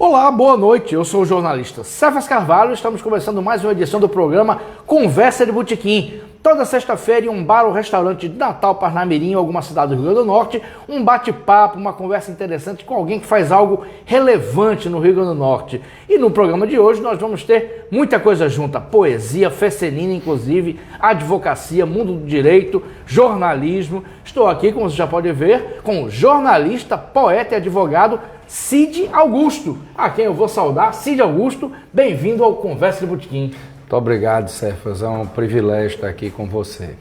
Olá, boa noite. Eu sou o jornalista Cefas Carvalho e estamos começando mais uma edição do programa Conversa de Botequim. Toda sexta-feira em um bar ou restaurante de Natal, Parnamirim ou alguma cidade do Rio Grande do Norte, um bate-papo, uma conversa interessante com alguém que faz algo relevante no Rio Grande do Norte. E no programa de hoje nós vamos ter muita coisa junta, poesia, fecenina inclusive, advocacia, mundo do direito, jornalismo. Estou aqui, como você já pode ver, com o jornalista, poeta e advogado Cid Augusto, a quem eu vou saudar. Cid Augusto, bem-vindo ao Conversa de Botequim. Muito obrigado, Cefas. É um privilégio estar aqui com você.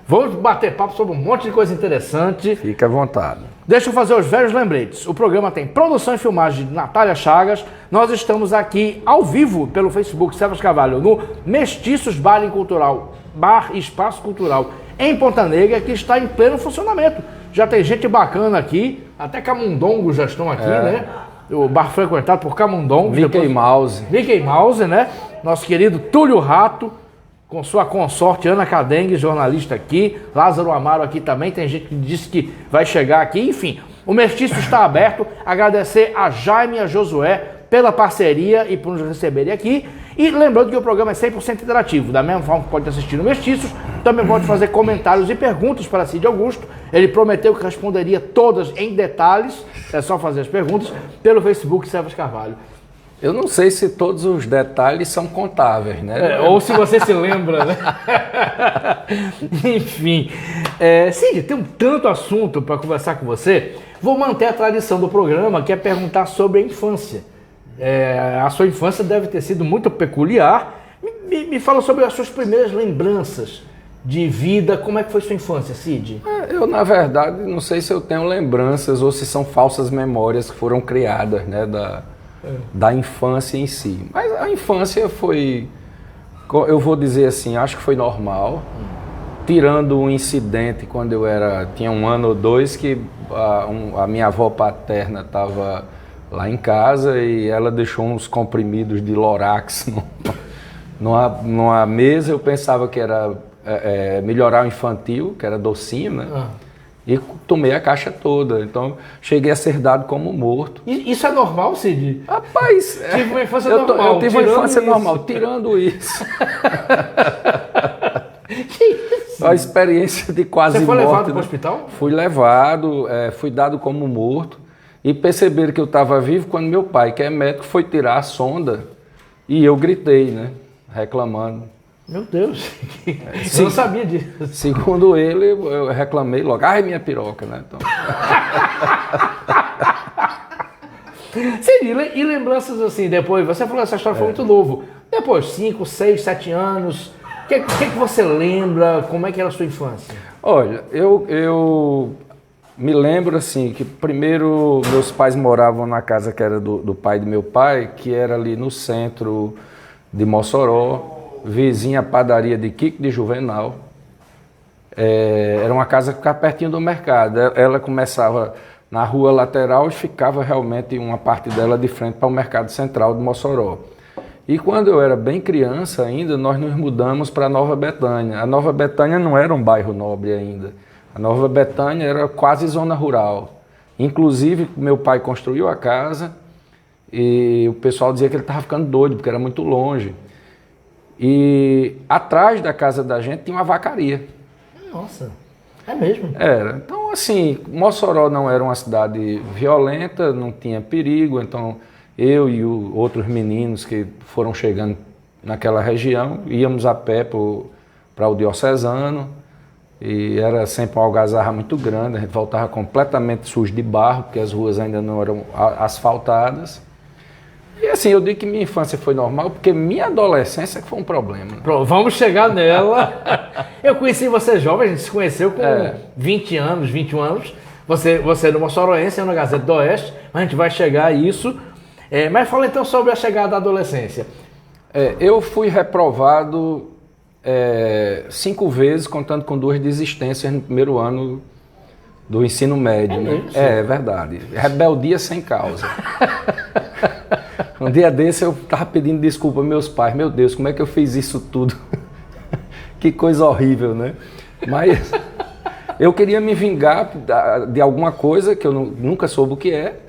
Vamos bater papo sobre um monte de coisa interessante. Fique à vontade. Deixa eu fazer os velhos lembretes. O programa tem produção e filmagem de Natália Chagas. Nós estamos aqui ao vivo pelo Facebook Cefas Carvalho, no Mestiços Bar e Espaço Cultural em Ponta Negra, que está em pleno funcionamento. Já tem gente bacana aqui, até camundongos já estão aqui, né? O bar frequentado por camundongos. Mickey Mouse, né? Nosso querido Túlio Rato, com sua consorte Ana Cadengue, jornalista aqui. Lázaro Amaro aqui também, tem gente que disse que vai chegar aqui. Enfim, o Mestiço está aberto. Agradecer a Jaime e a Josué pela parceria e por nos receberem aqui. E lembrando que o programa é 100% interativo. Da mesma forma que pode assistir no Mestiços, também pode fazer comentários e perguntas para Cid Augusto. Ele prometeu que responderia todas em detalhes. É só fazer as perguntas pelo Facebook Cefas Carvalho. Eu não sei se todos os detalhes são contáveis, né? Ou se você se lembra, né? Enfim. Cid, tem tanto assunto para conversar com você. Vou manter a tradição do programa, que é perguntar sobre a infância. A sua infância deve ter sido muito peculiar. Me fala sobre as suas primeiras lembranças de vida. Como é que foi sua infância, Cid? Eu, na verdade, não sei se eu tenho lembranças ou se são falsas memórias que foram criadas, né, da infância em si. Mas a infância foi, eu vou dizer assim, acho que foi normal. Tirando um incidente quando eu tinha 1 ano ou 2, que a minha avó paterna estava lá em casa e ela deixou uns comprimidos de Lorax numa mesa. Eu pensava que era melhorar o infantil, que era docinho, né? E tomei a caixa toda. Então, cheguei a ser dado como morto. Isso é normal, Cid? Rapaz, tive uma infância normal. Eu tive uma infância normal, tirando isso. Que isso? A experiência de quase morte. Você foi levado para o hospital? Fui levado, fui dado como morto. E perceberam que eu estava vivo quando meu pai, que é médico, foi tirar a sonda. E eu gritei, né? Reclamando. Meu Deus, eu não sabia disso. Segundo ele, eu reclamei logo. Ai, minha piroca, né? Então... Cid, e lembranças assim, depois, você falou que essa história foi muito novo. Depois, 5, 6, 7 anos, o que você lembra? Como é que era a sua infância? Olha, eu me lembro assim, que primeiro meus pais moravam na casa que era do pai do meu pai, que era ali no centro de Mossoró, vizinha à padaria de Kiko de Juvenal. Era uma casa que ficava pertinho do mercado. Ela começava na rua lateral e ficava realmente uma parte dela de frente para o mercado central de Mossoró. E quando eu era bem criança ainda, nós nos mudamos para Nova Betânia. A Nova Betânia não era um bairro nobre ainda. A Nova Betânia era quase zona rural. Inclusive, meu pai construiu a casa e o pessoal dizia que ele estava ficando doido, porque era muito longe. E atrás da casa da gente tinha uma vacaria. Nossa, é mesmo? Era. Então, assim, Mossoró não era uma cidade violenta, não tinha perigo. Então, eu e outros meninos que foram chegando naquela região, íamos a pé para o Diocesano. E era sempre uma algazarra muito grande. A gente voltava completamente sujo de barro, porque as ruas ainda não eram asfaltadas. E assim, eu digo que minha infância foi normal, porque minha adolescência que foi um problema. Pronto, vamos chegar nela. Eu conheci você jovem, a gente se conheceu com 20 anos, 21 anos. Você é do Mossoroense, é na Gazeta do Oeste, mas a gente vai chegar a isso. Mas fala então sobre a chegada da adolescência. Eu fui reprovado 5 vezes, contando com 2 desistências no primeiro ano do ensino médio. Né? É verdade. Rebeldia sem causa. Um dia desse eu estava pedindo desculpa aos meus pais. Meu Deus, como é que eu fiz isso tudo? Que coisa horrível, né? Mas eu queria me vingar de alguma coisa que eu nunca soube o que é.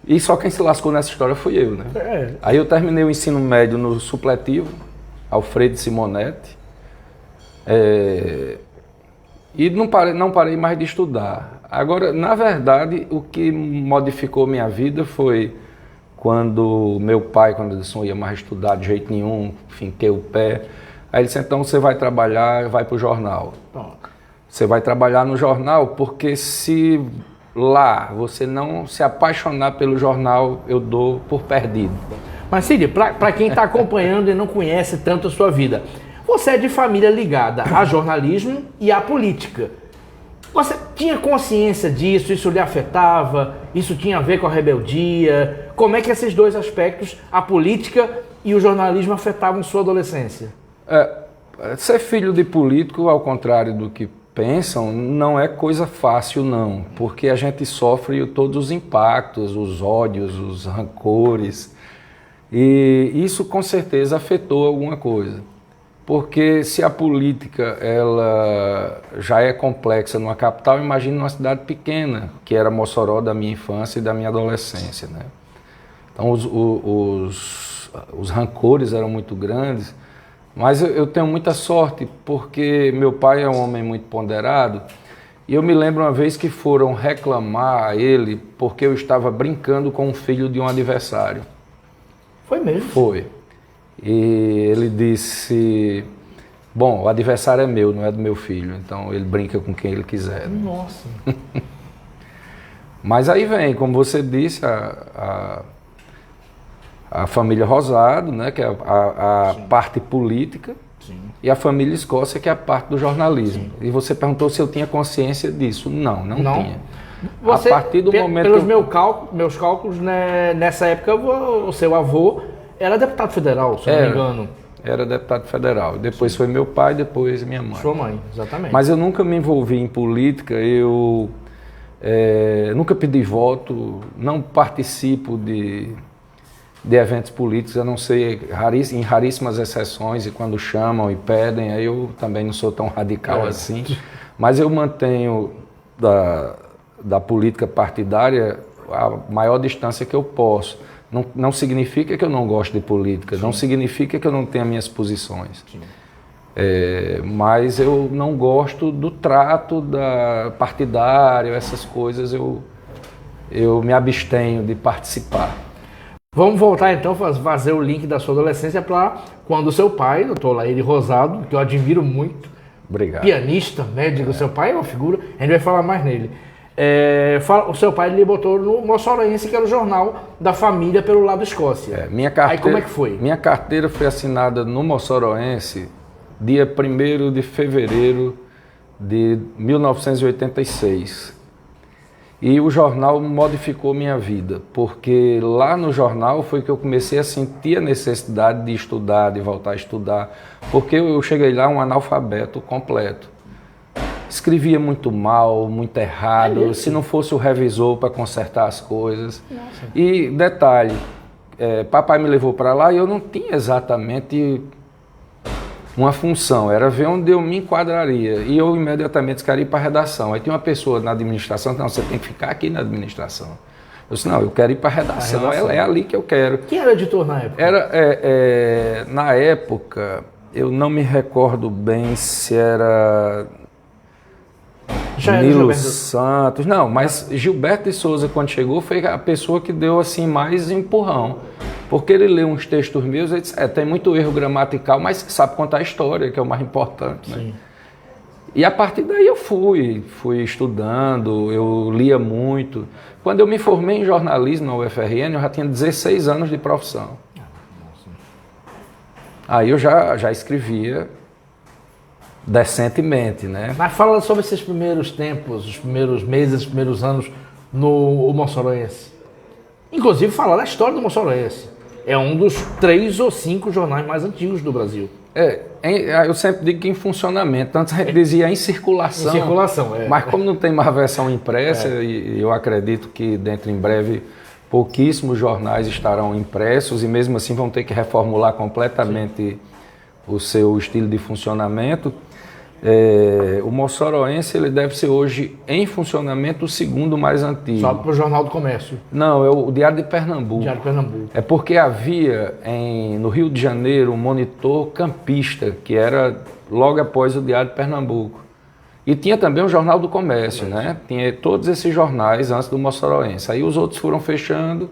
E só quem se lascou nessa história fui eu, né? É. Aí eu terminei o ensino médio no supletivo, Alfredo Simonetti, e não parei mais de estudar. Agora, na verdade, o que modificou minha vida foi quando meu pai, quando ele disse, não ia mais estudar de jeito nenhum, finquei o pé. Aí ele disse, então você vai trabalhar, vai para o jornal. Você vai trabalhar no jornal, porque se lá você não se apaixonar pelo jornal, eu dou por perdido. Mas, Cid, para quem está acompanhando e não conhece tanto a sua vida, você é de família ligada a jornalismo e à política. Você tinha consciência disso? Isso lhe afetava? Isso tinha a ver com a rebeldia? Como é que esses dois aspectos, a política e o jornalismo, afetavam sua adolescência? Ser filho de político, ao contrário do que pensam, não é coisa fácil não, porque a gente sofre todos os impactos, os ódios, os rancores, e isso com certeza afetou alguma coisa. Porque se a política ela já é complexa numa capital, imagine numa cidade pequena, que era Mossoró da minha infância e da minha adolescência, né? Então os rancores eram muito grandes, mas eu tenho muita sorte, porque meu pai é um homem muito ponderado, e eu me lembro uma vez que foram reclamar a ele porque eu estava brincando com o filho de um adversário. Foi mesmo? Foi. E ele disse, bom, o adversário é meu, não é do meu filho, então ele brinca com quem ele quiser. Nossa. Mas aí vem, como você disse, a família Rosado, né, que é a parte política, Sim. e a família Escócia, que é a parte do jornalismo. Sim. E você perguntou se eu tinha consciência disso. Não tinha. Você, a partir do momento pelos meus cálculos, né, nessa época, o seu avô era deputado federal, se não me engano. Era deputado federal. Depois foi meu pai, depois minha mãe. Sua mãe, exatamente. Mas eu nunca me envolvi em política, eu nunca pedi voto, não participo de eventos políticos, a não ser em raríssimas exceções, e quando chamam e pedem, aí eu também não sou tão radical assim. Mas eu mantenho da política partidária a maior distância que eu posso. Não significa que eu não gosto de política, não significa que eu não tenha minhas posições. Mas eu não gosto do trato partidário, essas coisas eu me abstenho de participar. Vamos voltar então, fazer o link da sua adolescência para quando o seu pai, doutor Laíri Rosado, que eu admiro muito, obrigado, pianista, médico, seu pai é uma figura, a gente vai falar mais nele. O seu pai lhe botou no Moçoroense, que era o jornal da família pelo lado Escócia. Aí como é que foi? Minha carteira foi assinada no Moçoroense dia 1º de fevereiro de 1986. E o jornal modificou minha vida, porque lá no jornal foi que eu comecei a sentir a necessidade de estudar, de voltar a estudar, porque eu cheguei lá um analfabeto completo. Escrevia muito mal, muito errado, se não fosse o revisor para consertar as coisas. Nossa. E detalhe, papai me levou para lá e eu não tinha exatamente uma função, era ver onde eu me enquadraria. E eu imediatamente queria ir para a redação. Aí tinha uma pessoa na administração, não, você tem que ficar aqui na administração. Eu disse, não, eu quero ir para a redação, é ali que eu quero. Quem era editor na época? Na época, eu não me recordo bem se era Nilo Santos, não, mas Gilberto de Souza, quando chegou, foi a pessoa que deu assim mais empurrão. Porque ele leu uns textos meus e disse, tem muito erro gramatical, mas sabe contar a história, que é o mais importante. Né? E a partir daí eu fui estudando, eu lia muito. Quando eu me formei em jornalismo na UFRN, eu já tinha 16 anos de profissão. Aí eu já escrevia decentemente, né? Mas fala sobre esses primeiros tempos, os primeiros meses, os primeiros anos no Moçoroense. Inclusive falar da história do Moçoroense. É um dos 3 ou 5 jornais mais antigos do Brasil. Eu sempre digo que em funcionamento. Antes a gente dizia em circulação. Em circulação, Mas como não tem mais versão impressa, e eu acredito que dentro em breve pouquíssimos jornais estarão impressos e mesmo assim vão ter que reformular completamente o seu estilo de funcionamento. O Mossoroense ele deve ser hoje, em funcionamento, o segundo mais antigo. Só para o Jornal do Comércio. Não, é o Diário de Pernambuco. Diário de Pernambuco. É porque havia no Rio de Janeiro um monitor campista, que era logo após o Diário de Pernambuco. E tinha também o Jornal do Comércio, né? Tinha todos esses jornais antes do Mossoroense. Aí os outros foram fechando.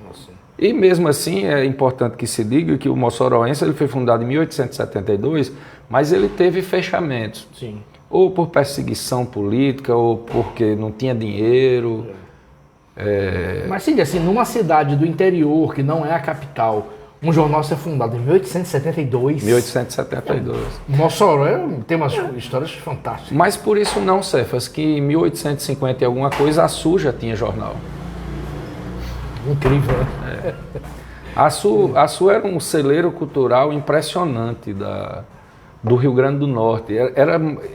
Nossa. E mesmo assim é importante que se diga que o Mossoroense ele foi fundado em 1872, mas ele teve fechamentos. Sim. Ou por perseguição política, ou porque não tinha dinheiro. Mas sim, assim, numa cidade do interior, que não é a capital, um jornal ser fundado em 1872. 1872. Mossoró tem umas histórias fantásticas. Mas por isso não, Cefas, que em 1850 e alguma coisa a Sul já tinha jornal. Incrível, né? A Sul era um celeiro cultural impressionante do Rio Grande do Norte.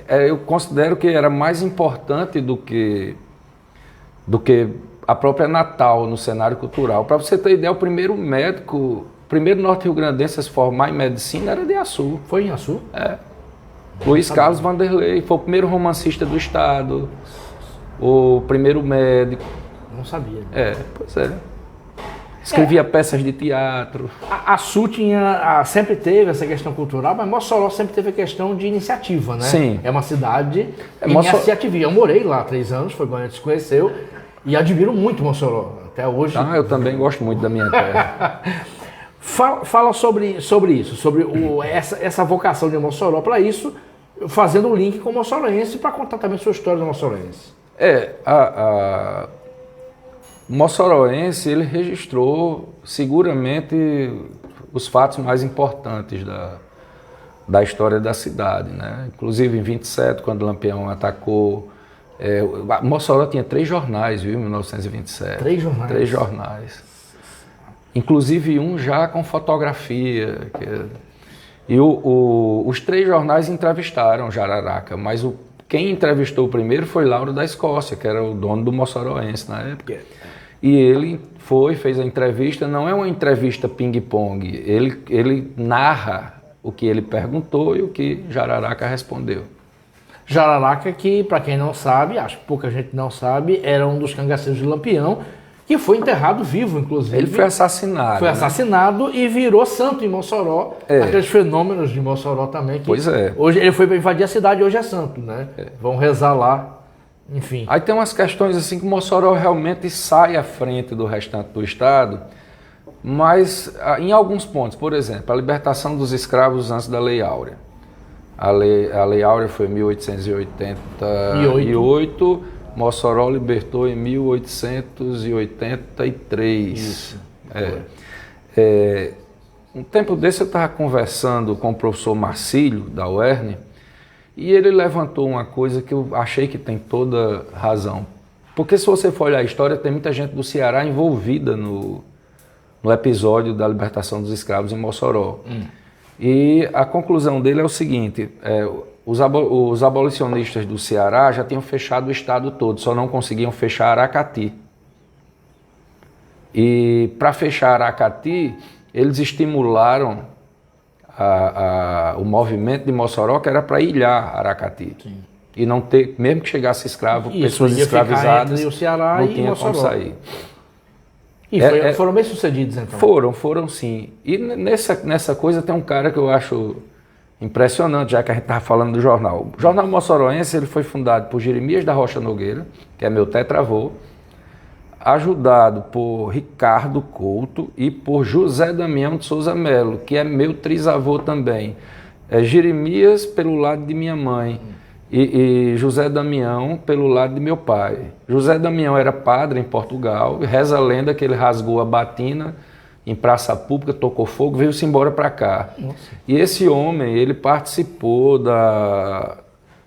Eu considero que era mais importante do que a própria Natal no cenário cultural. Para você ter ideia, o primeiro norte-rio-grandense a se formar em medicina era de Açu. Foi em Açu? Luiz Carlos Vanderlei foi o primeiro romancista do estado, o primeiro médico. Não sabia. Pois é. Escrevia peças de teatro. A Açu sempre teve essa questão cultural, mas Mossoró sempre teve a questão de iniciativa, né? Sim. É uma cidade iniciativa. Eu morei lá há 3 anos, foi quando a gente se conheceu, e admiro muito Mossoró. Até hoje. Eu também gosto muito da minha terra. Fala sobre isso, sobre essa vocação de Mossoró para isso, fazendo um link com o moçoroense para contar também sua história do moçoroense. O moçoroense ele registrou seguramente os fatos mais importantes da história da cidade, né? Inclusive em 27, quando Lampião atacou. Mossoró tinha 3 jornais, viu, em 1927. 3 jornais? 3 jornais. Inclusive um já com fotografia. E os 3 jornais entrevistaram Jararaca, mas quem entrevistou primeiro foi Lauro da Escócia, que era o dono do Moçoroense na época. E ele fez a entrevista, não é uma entrevista ping-pong, ele narra o que ele perguntou e o que Jararaca respondeu. Jararaca, que para quem não sabe, acho que pouca gente não sabe, era um dos cangaceiros de Lampião, que foi enterrado vivo, inclusive. Ele foi assassinado. Foi assassinado e virou santo em Mossoró. Aqueles fenômenos de Mossoró também. Que pois é. Hoje ele foi para invadir a cidade, hoje é santo, né? Vão rezar lá, enfim. Aí tem umas questões assim que Mossoró realmente sai à frente do restante do estado, mas em alguns pontos, por exemplo, a libertação dos escravos antes da Lei Áurea. A Lei Áurea foi em 1888, Mossoró libertou em 1883. Isso. Um tempo desse eu estava conversando com o professor Marcílio, da UERN, e ele levantou uma coisa que eu achei que tem toda razão. Porque se você for olhar a história, tem muita gente do Ceará envolvida no episódio da libertação dos escravos em Mossoró. E a conclusão dele é o seguinte, os abolicionistas do Ceará já tinham fechado o estado todo, só não conseguiam fechar Aracati. E para fechar Aracati, eles estimularam o movimento de Mossoró, que era para ilhar Aracati. Sim. E não ter, mesmo que chegasse escravo, pessoas escravizadas, entre o Ceará não e tinha Mossoró. como sair. E foram bem sucedidos, então? Foram sim. E nessa coisa tem um cara que eu acho impressionante, já que a gente estava falando do jornal. O Jornal Moçoroense ele foi fundado por Jeremias da Rocha Nogueira, que é meu tetravô, ajudado por Ricardo Couto e por José Damião de Souza Melo, que é meu trisavô também. Jeremias pelo lado de minha mãe e José Damião pelo lado de meu pai. José Damião era padre em Portugal, e reza a lenda que ele rasgou a batina em praça pública, tocou fogo, veio-se embora para cá. Nossa. E esse homem, ele participou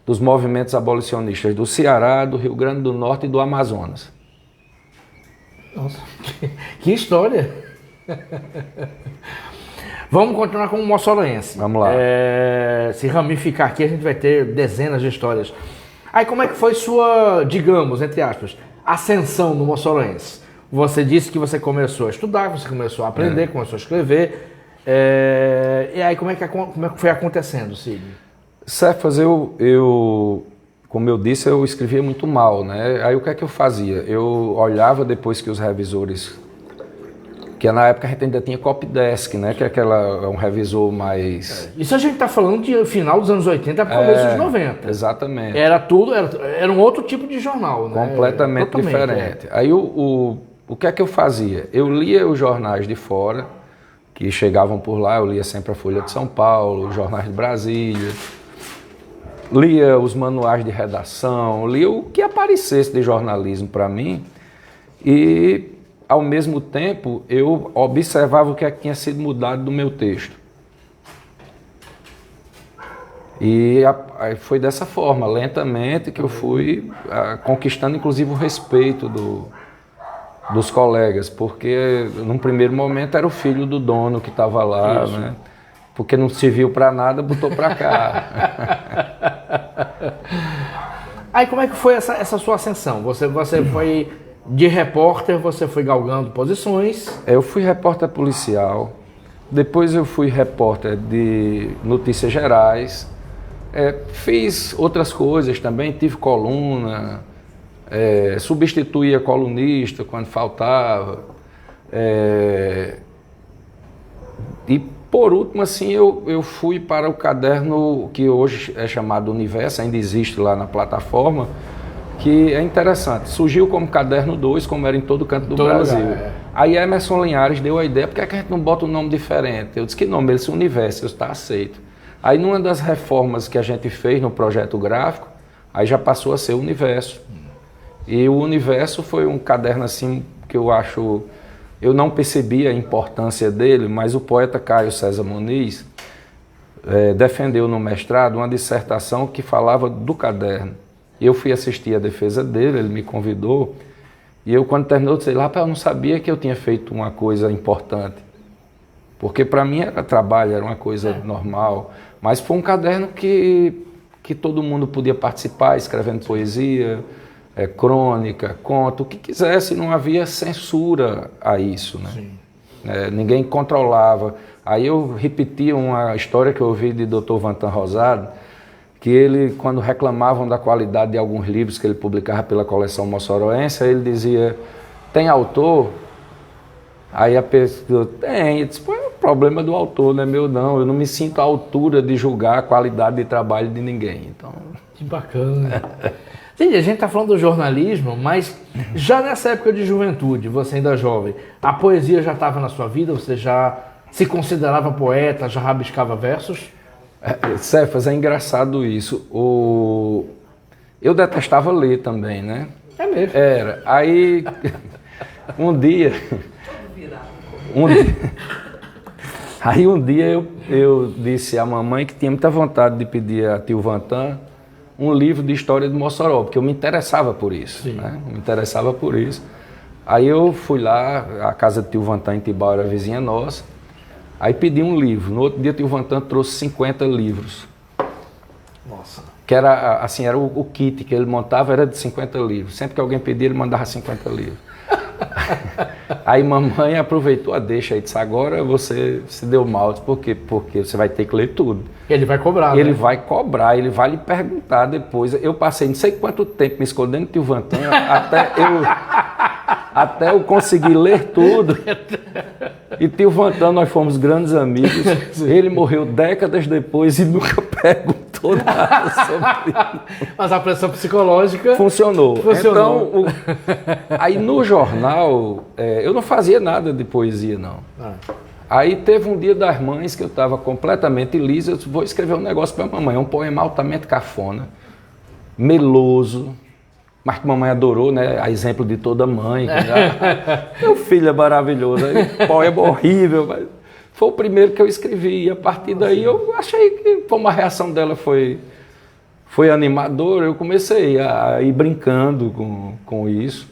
dos movimentos abolicionistas do Ceará, do Rio Grande do Norte e do Amazonas. Nossa, que história! Vamos continuar com o moçoroense. Vamos lá. Se ramificar aqui, a gente vai ter dezenas de histórias. Aí como é que foi sua, digamos, entre aspas, ascensão no moçoroense? Você disse que você começou a estudar, você começou a aprender, começou a escrever. E aí como é que foi acontecendo, Cid? Cefas, como eu disse, eu escrevia muito mal, né? Aí o que é que eu fazia? Eu olhava depois que os revisores, que na época a gente ainda tinha Copydesk, né? Que é um revisor mais... Isso a gente está falando de final dos anos 80 para começo dos 90. Exatamente. Era um outro tipo de jornal, né? Completamente diferente. Aí o que é que eu fazia? Eu lia os jornais de fora, que chegavam por lá, eu lia sempre a Folha de São Paulo, os jornais de Brasília, lia os manuais de redação, lia o que aparecesse de jornalismo para mim e, ao mesmo tempo, eu observava o que é que tinha sido mudado do meu texto. E foi dessa forma, lentamente, que eu fui conquistando, inclusive, o respeito dos colegas, porque, num primeiro momento, era o filho do dono que estava lá, né? Porque não serviu para nada, botou para cá. Aí como é que foi essa sua ascensão? Você foi de repórter, você foi galgando posições? Eu fui repórter policial, depois eu fui repórter de notícias gerais, fiz outras coisas também, tive coluna, substituía colunista quando faltava. E por último, assim, eu fui para o caderno que hoje é chamado Universo, ainda existe lá na plataforma, que é interessante. Surgiu como Caderno 2, como era em todo canto do Brasil. Lugar, Aí Emerson Linhares deu a ideia, por que a gente não bota um nome diferente? Eu disse, que nome? Ele disse Universo, eu está aceito. Aí numa das reformas que a gente fez no projeto gráfico, aí já passou a ser Universo. E o Universo foi um caderno assim que eu acho... Eu não percebi a importância dele, mas o poeta Caio César Muniz defendeu no mestrado uma dissertação que falava do caderno. Eu fui assistir a defesa dele, ele me convidou, e eu, quando terminou, disse, rapaz, eu não sabia que eu tinha feito uma coisa importante. Porque para mim era trabalho, era uma coisa normal, mas foi um caderno que todo mundo podia participar, escrevendo poesia, crônica, conto, o que quisesse, não havia censura a isso, né? Ninguém controlava. Aí eu repeti uma história que eu ouvi de Dr. Vantan Rosado, que ele, quando reclamavam da qualidade de alguns livros que ele publicava pela coleção moçoroense, ele dizia, tem autor? Aí a pessoa, tem. Ele disse, pô, é o problema do autor, não é meu não, eu não me sinto à altura de julgar a qualidade de trabalho de ninguém. Então... Que bacana. Entendi, a gente está falando do jornalismo, mas já nessa época de juventude, você ainda jovem, a poesia já estava na sua vida? Você já se considerava poeta, já rabiscava versos? Cefas, é engraçado isso. Eu detestava ler também, né? É mesmo? Era. Aí, um dia eu disse à mamãe que tinha muita vontade de pedir a tio Vantan um livro de história de Mossoró, porque eu me interessava por isso, né? Me interessava por isso. Aí eu fui lá, a casa de tio Vantan em Tibau era vizinha nossa, aí pedi um livro. No outro dia tio Vantan trouxe 50 livros. Nossa. Que era, assim, era o kit que ele montava, era de 50 livros. Sempre que alguém pedia, ele mandava 50 livros. Aí mamãe aproveitou a deixa e disse, agora você se deu mal. Disse, por quê? Porque você vai ter que ler tudo. Ele vai cobrar, Ele né? vai cobrar, ele vai lhe perguntar depois. Eu passei não sei quanto tempo me escondendo do tio Vantan até eu conseguir ler tudo. E tio Vantan, nós fomos grandes amigos. Ele morreu décadas depois e nunca perguntou nada sobre isso. Mas a pressão psicológica... Funcionou. Então, aí no jornal, eu não fazia nada de poesia, não. Aí teve um dia das mães que eu estava completamente liso, eu disse, vou escrever um negócio para a mamãe, um poema altamente cafona, meloso, mas que a mamãe adorou, né? A exemplo de toda mãe. Meu filho é maravilhoso, aí, poema horrível, mas foi o primeiro que eu escrevi. E a partir daí eu achei que como a reação dela foi animadora, eu comecei a ir brincando com isso,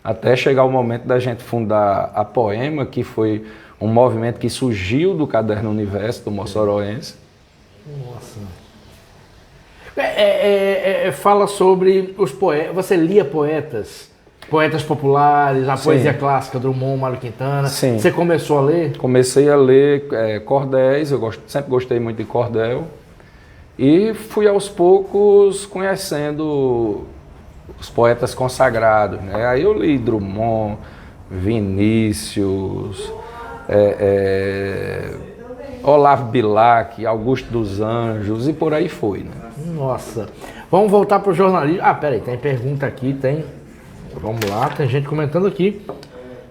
até chegar o momento da gente fundar a Poema, que foi um movimento que surgiu do Caderno Universo, do Moçoroense. Nossa. Fala sobre os poetas. Você lia poetas populares, a poesia clássica, Drummond, Mário Quintana. Sim. Você começou a ler? Comecei a ler cordéis, sempre gostei muito de cordel. E fui aos poucos conhecendo os poetas consagrados, né? Aí eu li Drummond, Vinícius, Olavo Bilac, Augusto dos Anjos e por aí foi, né? Nossa. Vamos voltar para o jornalismo. Ah, peraí, tem pergunta aqui, tem... Vamos lá, tem gente comentando aqui.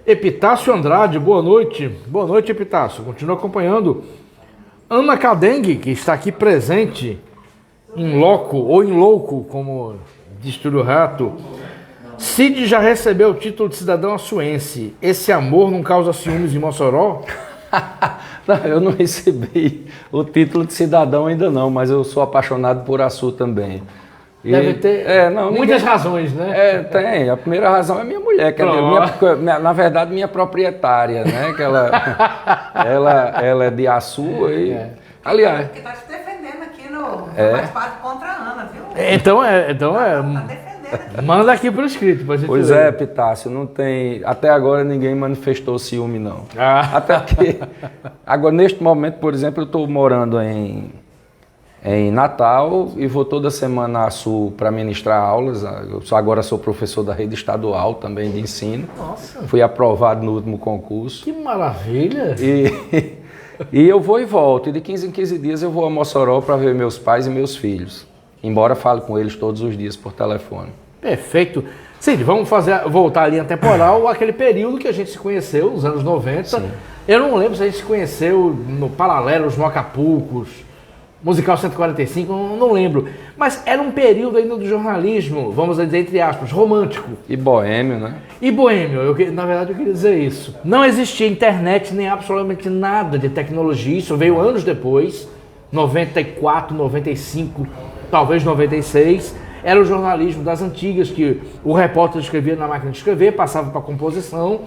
Epitácio Andrade, boa noite. Boa noite, Epitácio. Continua acompanhando. Ana Cadengue, que está aqui presente em loco, ou em louco, como diz Túlio Rato. Cid já recebeu o título de cidadão açuense. Esse amor não causa ciúmes em Mossoró? Não, eu não recebi o título de cidadão ainda não, mas eu sou apaixonado por Açu também. Deve ter muitas razões, né? Tem. A primeira razão é minha mulher, que na verdade minha proprietária, né? Que ela é de Açu e... Aliás... Porque está se defendendo aqui no bate-papo contra a Ana, viu? Então Tá defendendo aqui. manda aqui por escrito pra gente Pois ler. Epitácio, não tem... Até agora ninguém manifestou ciúme, não. Ah. Até que... Agora, neste momento, por exemplo, eu estou morando em Natal e vou toda semana a Sul para ministrar aulas. Agora sou professor da rede estadual também de ensino. Nossa. Fui aprovado no último concurso. Que maravilha! E eu vou e volto. E de 15 em 15 dias eu vou a Mossoró para ver meus pais e meus filhos. Embora fale com eles todos os dias por telefone. Perfeito. Cid, vamos voltar a linha temporal, aquele período que a gente se conheceu, nos anos 90. Sim. Eu não lembro se a gente se conheceu no Paralelos, no Acapulcos, Musical 145, não lembro. Mas era um período ainda do jornalismo, vamos dizer, entre aspas, romântico. E boêmio, né? E boêmio, na verdade eu queria dizer isso. Não existia internet nem absolutamente nada de tecnologia, isso veio anos depois, 94, 95, talvez 96. Era o jornalismo das antigas, que o repórter escrevia na máquina de escrever, passava para composição.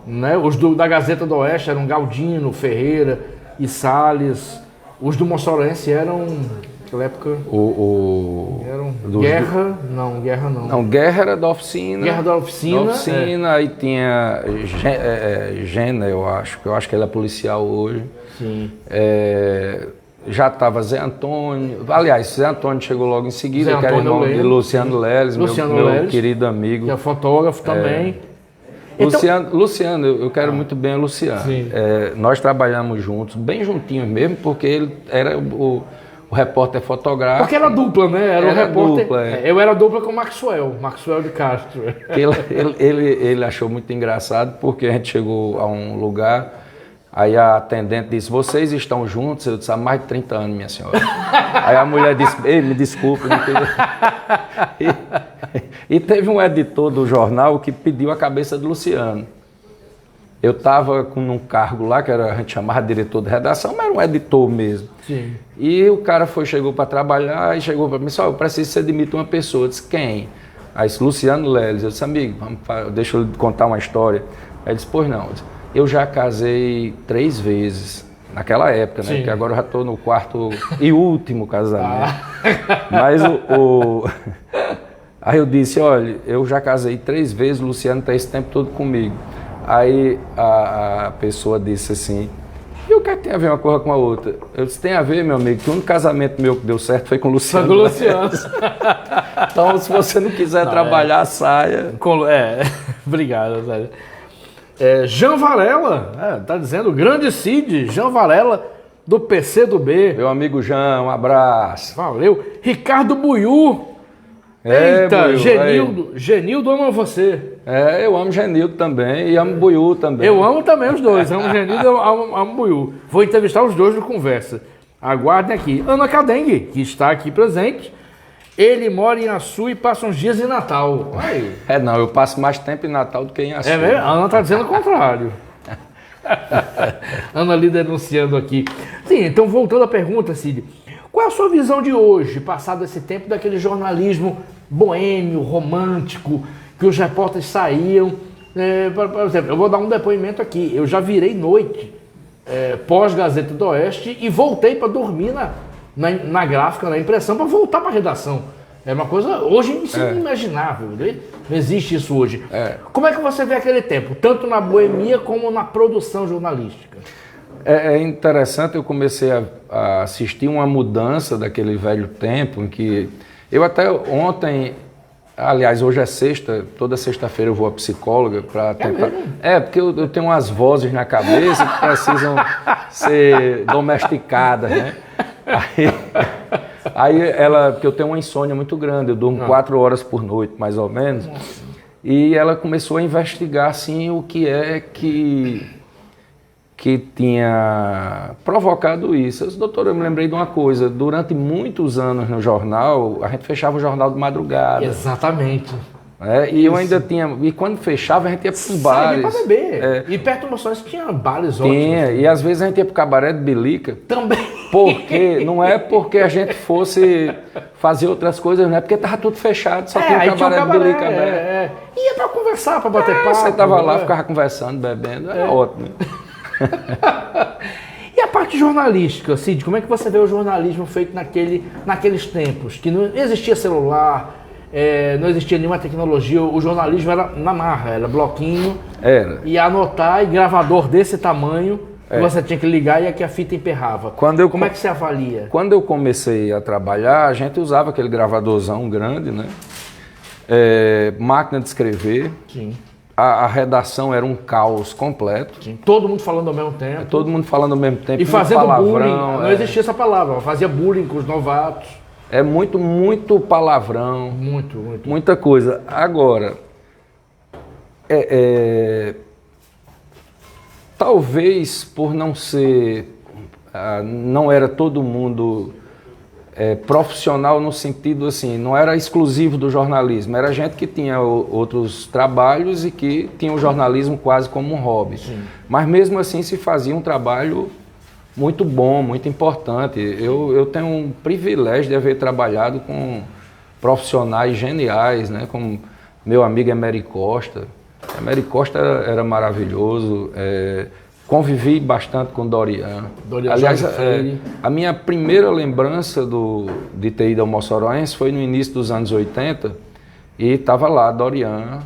Né? Os da Gazeta do Oeste eram Galdino, Ferreira e Salles. Os do Mossorense eram, naquela época... Guerra não. Não, Guerra era da Oficina. Guerra da Oficina. Da Oficina, aí tinha Gena, eu acho que ele é policial hoje. Sim. Já estava Zé Antônio, aliás, Zé Antônio chegou logo em seguida, Zé que era irmão de Luciano Leles, meu Leles, querido amigo. Que é fotógrafo também. Luciano, eu quero muito bem o Luciano. Nós trabalhamos juntos, bem juntinhos mesmo, porque ele era o repórter fotográfico. Porque era dupla, né? Era o repórter. Dupla, Eu era dupla com o Maxwell de Castro. Ele achou muito engraçado, porque a gente chegou a um lugar... Aí a atendente disse, vocês estão juntos? Eu disse, há mais de 30 anos, minha senhora. Aí a mulher disse, ei, me desculpe. Não e teve um editor do jornal que pediu a cabeça do Luciano. Eu estava com um cargo lá, que a gente chamava de diretor de redação, mas era um editor mesmo. Sim. E o cara chegou para trabalhar e chegou para mim, eu preciso que você demita uma pessoa. Eu disse, quem? Aí disse, Luciano Leles. Eu disse, amigo, deixa eu contar uma história. Aí ele disse, pois não. Eu já casei 3 vezes, naquela época, né? Porque agora eu já estou no 4º e último casamento. Mas Aí eu disse, olha, eu já casei 3 vezes, o Luciano está esse tempo todo comigo. Aí a pessoa disse assim, e o que é que tem a ver uma coisa com a outra? Eu disse, tem a ver, meu amigo, que o único casamento meu que deu certo foi com o Luciano. Foi com o Luciano. Então, se você não quiser trabalhar, saia. Obrigado, Zé. Jean Varela, tá dizendo, grande Cid, Jean Varela, do PC do B. Meu amigo Jean, um abraço. Valeu. Ricardo Buiú. Eita, Buiú, Genildo ama você. Eu amo Genildo também e amo Buiú também. Eu amo também os dois, amo Genildo e amo Buiú. Vou entrevistar os dois no Conversa. Aguardem aqui. Ana Cadengue, que está aqui presente. Ele mora em Açu e passa uns dias em Natal. Aí. Não, eu passo mais tempo em Natal do que em Açu. É mesmo? A Ana está dizendo o contrário. Ana ali denunciando aqui. Sim, então voltando à pergunta, Cid. Qual é a sua visão de hoje, passado esse tempo, daquele jornalismo boêmio, romântico, que os repórteres saíam? Por exemplo, eu vou dar um depoimento aqui. Eu já virei noite pós-Gazeta do Oeste e voltei para dormir na gráfica, na impressão, para voltar para a redação. É uma coisa, hoje, isso é inimaginável, né? Não existe isso hoje. Como é que você vê aquele tempo, tanto na boemia como na produção jornalística? É interessante, eu comecei a assistir uma mudança daquele velho tempo em que... Eu até ontem, aliás, hoje é sexta, toda sexta-feira eu vou à psicóloga para tentar... Porque eu tenho umas vozes na cabeça que precisam ser domesticadas, né? Porque eu tenho uma insônia muito grande, eu durmo 4 horas por noite, mais ou menos. E ela começou a investigar, assim, o que é que tinha provocado isso. Eu disse, doutor, eu me lembrei de uma coisa, durante muitos anos no jornal, a gente fechava o jornal de madrugada. Exatamente. E eu ainda tinha... E quando fechava, a gente ia para os bares. Pra beber. E perto do Moções tinha bares ótimos. Tinha, e às vezes a gente ia para o cabaré de Bilica. Também. Porque não é porque a gente fosse fazer outras coisas, não é porque estava tudo fechado, só tinha o cabaré de Bilica aberto. Ia para conversar, para bater papo. Você estava lá, ficava conversando, bebendo, era ótimo. E a parte jornalística, Cid, como é que você vê o jornalismo feito naqueles tempos? Que não existia celular, não existia nenhuma tecnologia, o jornalismo era na marra, era bloquinho, e anotar e gravador desse tamanho, que você tinha que ligar e aqui a fita emperrava. Como é que você avalia? Quando eu comecei a trabalhar, a gente usava aquele gravadorzão grande, né? Máquina de escrever. Sim. A redação era um caos completo. Sim. Todo mundo falando ao mesmo tempo. Todo mundo falando ao mesmo tempo. E fazendo palavrão, bullying. Não existia essa palavra. Fazia bullying com os novatos. Muito palavrão. Muito. Muita coisa. Agora, talvez por não ser... não era todo mundo... profissional no sentido assim, não era exclusivo do jornalismo, era gente que tinha outros trabalhos e que tinha o jornalismo quase como um hobby. Sim. Mas mesmo assim se fazia um trabalho muito bom, muito importante. Eu tenho um privilégio de haver trabalhado com profissionais geniais, né? Como meu amigo Emery Costa. Emery Costa era maravilhoso. Convivi bastante com Dorian. Aliás, a minha primeira lembrança de ter ido ao Moçoroense foi no início dos anos 80 e estava lá Dorian,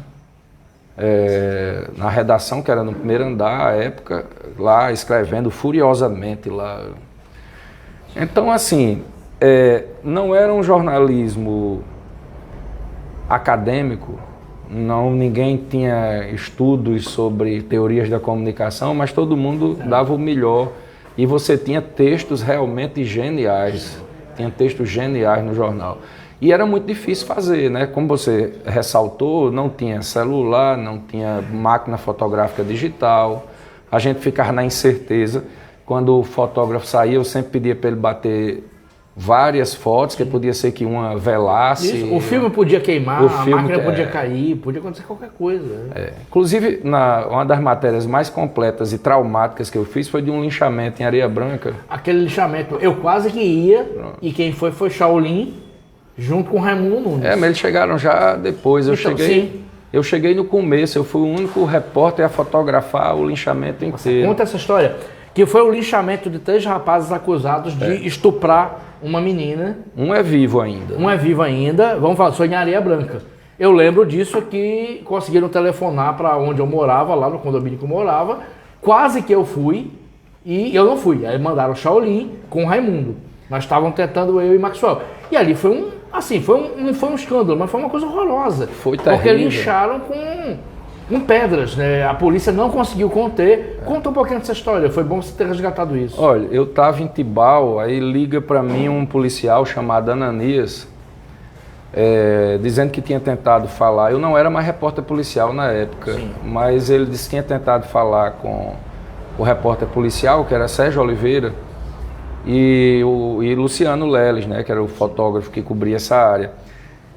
na redação, que era no primeiro andar, à época, lá escrevendo furiosamente lá. Então, assim, não era um jornalismo acadêmico, ninguém tinha estudos sobre teorias da comunicação, mas todo mundo dava o melhor. E você tinha textos realmente geniais. Tinha textos geniais no jornal. E era muito difícil fazer, né? Como você ressaltou, não tinha celular, não tinha máquina fotográfica digital. A gente ficava na incerteza. Quando o fotógrafo saía, eu sempre pedia para ele bater várias fotos, que podia ser que uma velasse. Isso, o filme podia queimar, a máquina podia cair, podia acontecer qualquer coisa. Inclusive, uma das matérias mais completas e traumáticas que eu fiz foi de um linchamento em Areia Branca. Aquele linchamento, eu quase que ia, e quem foi Shaolin, junto com Raimundo Nunes. Mas eles chegaram já depois, eu cheguei no começo, eu fui o único repórter a fotografar o linchamento inteiro. Conta essa história, que foi o linchamento de 3 rapazes acusados de estuprar uma menina. Um é vivo ainda. Vamos falar, só em Areia Branca. Eu lembro disso que conseguiram telefonar para onde eu morava, lá no condomínio que eu morava. Quase que eu fui e eu não fui. Aí mandaram o Shaolin com o Raimundo. Nós estavam tentando, eu e Maxwell. E ali foi um escândalo, mas foi uma coisa horrorosa. Foi terrível. Porque lincharam com pedras, né? A polícia não conseguiu conter. Conta um pouquinho dessa história, foi bom você ter resgatado isso. Olha, eu estava em Tibau, aí liga para mim um policial chamado Ananias, dizendo que tinha tentado falar. Eu não era mais repórter policial na época, mas ele disse que tinha tentado falar com o repórter policial, que era Sérgio Oliveira, e Luciano Leles, né, que era o fotógrafo que cobria essa área.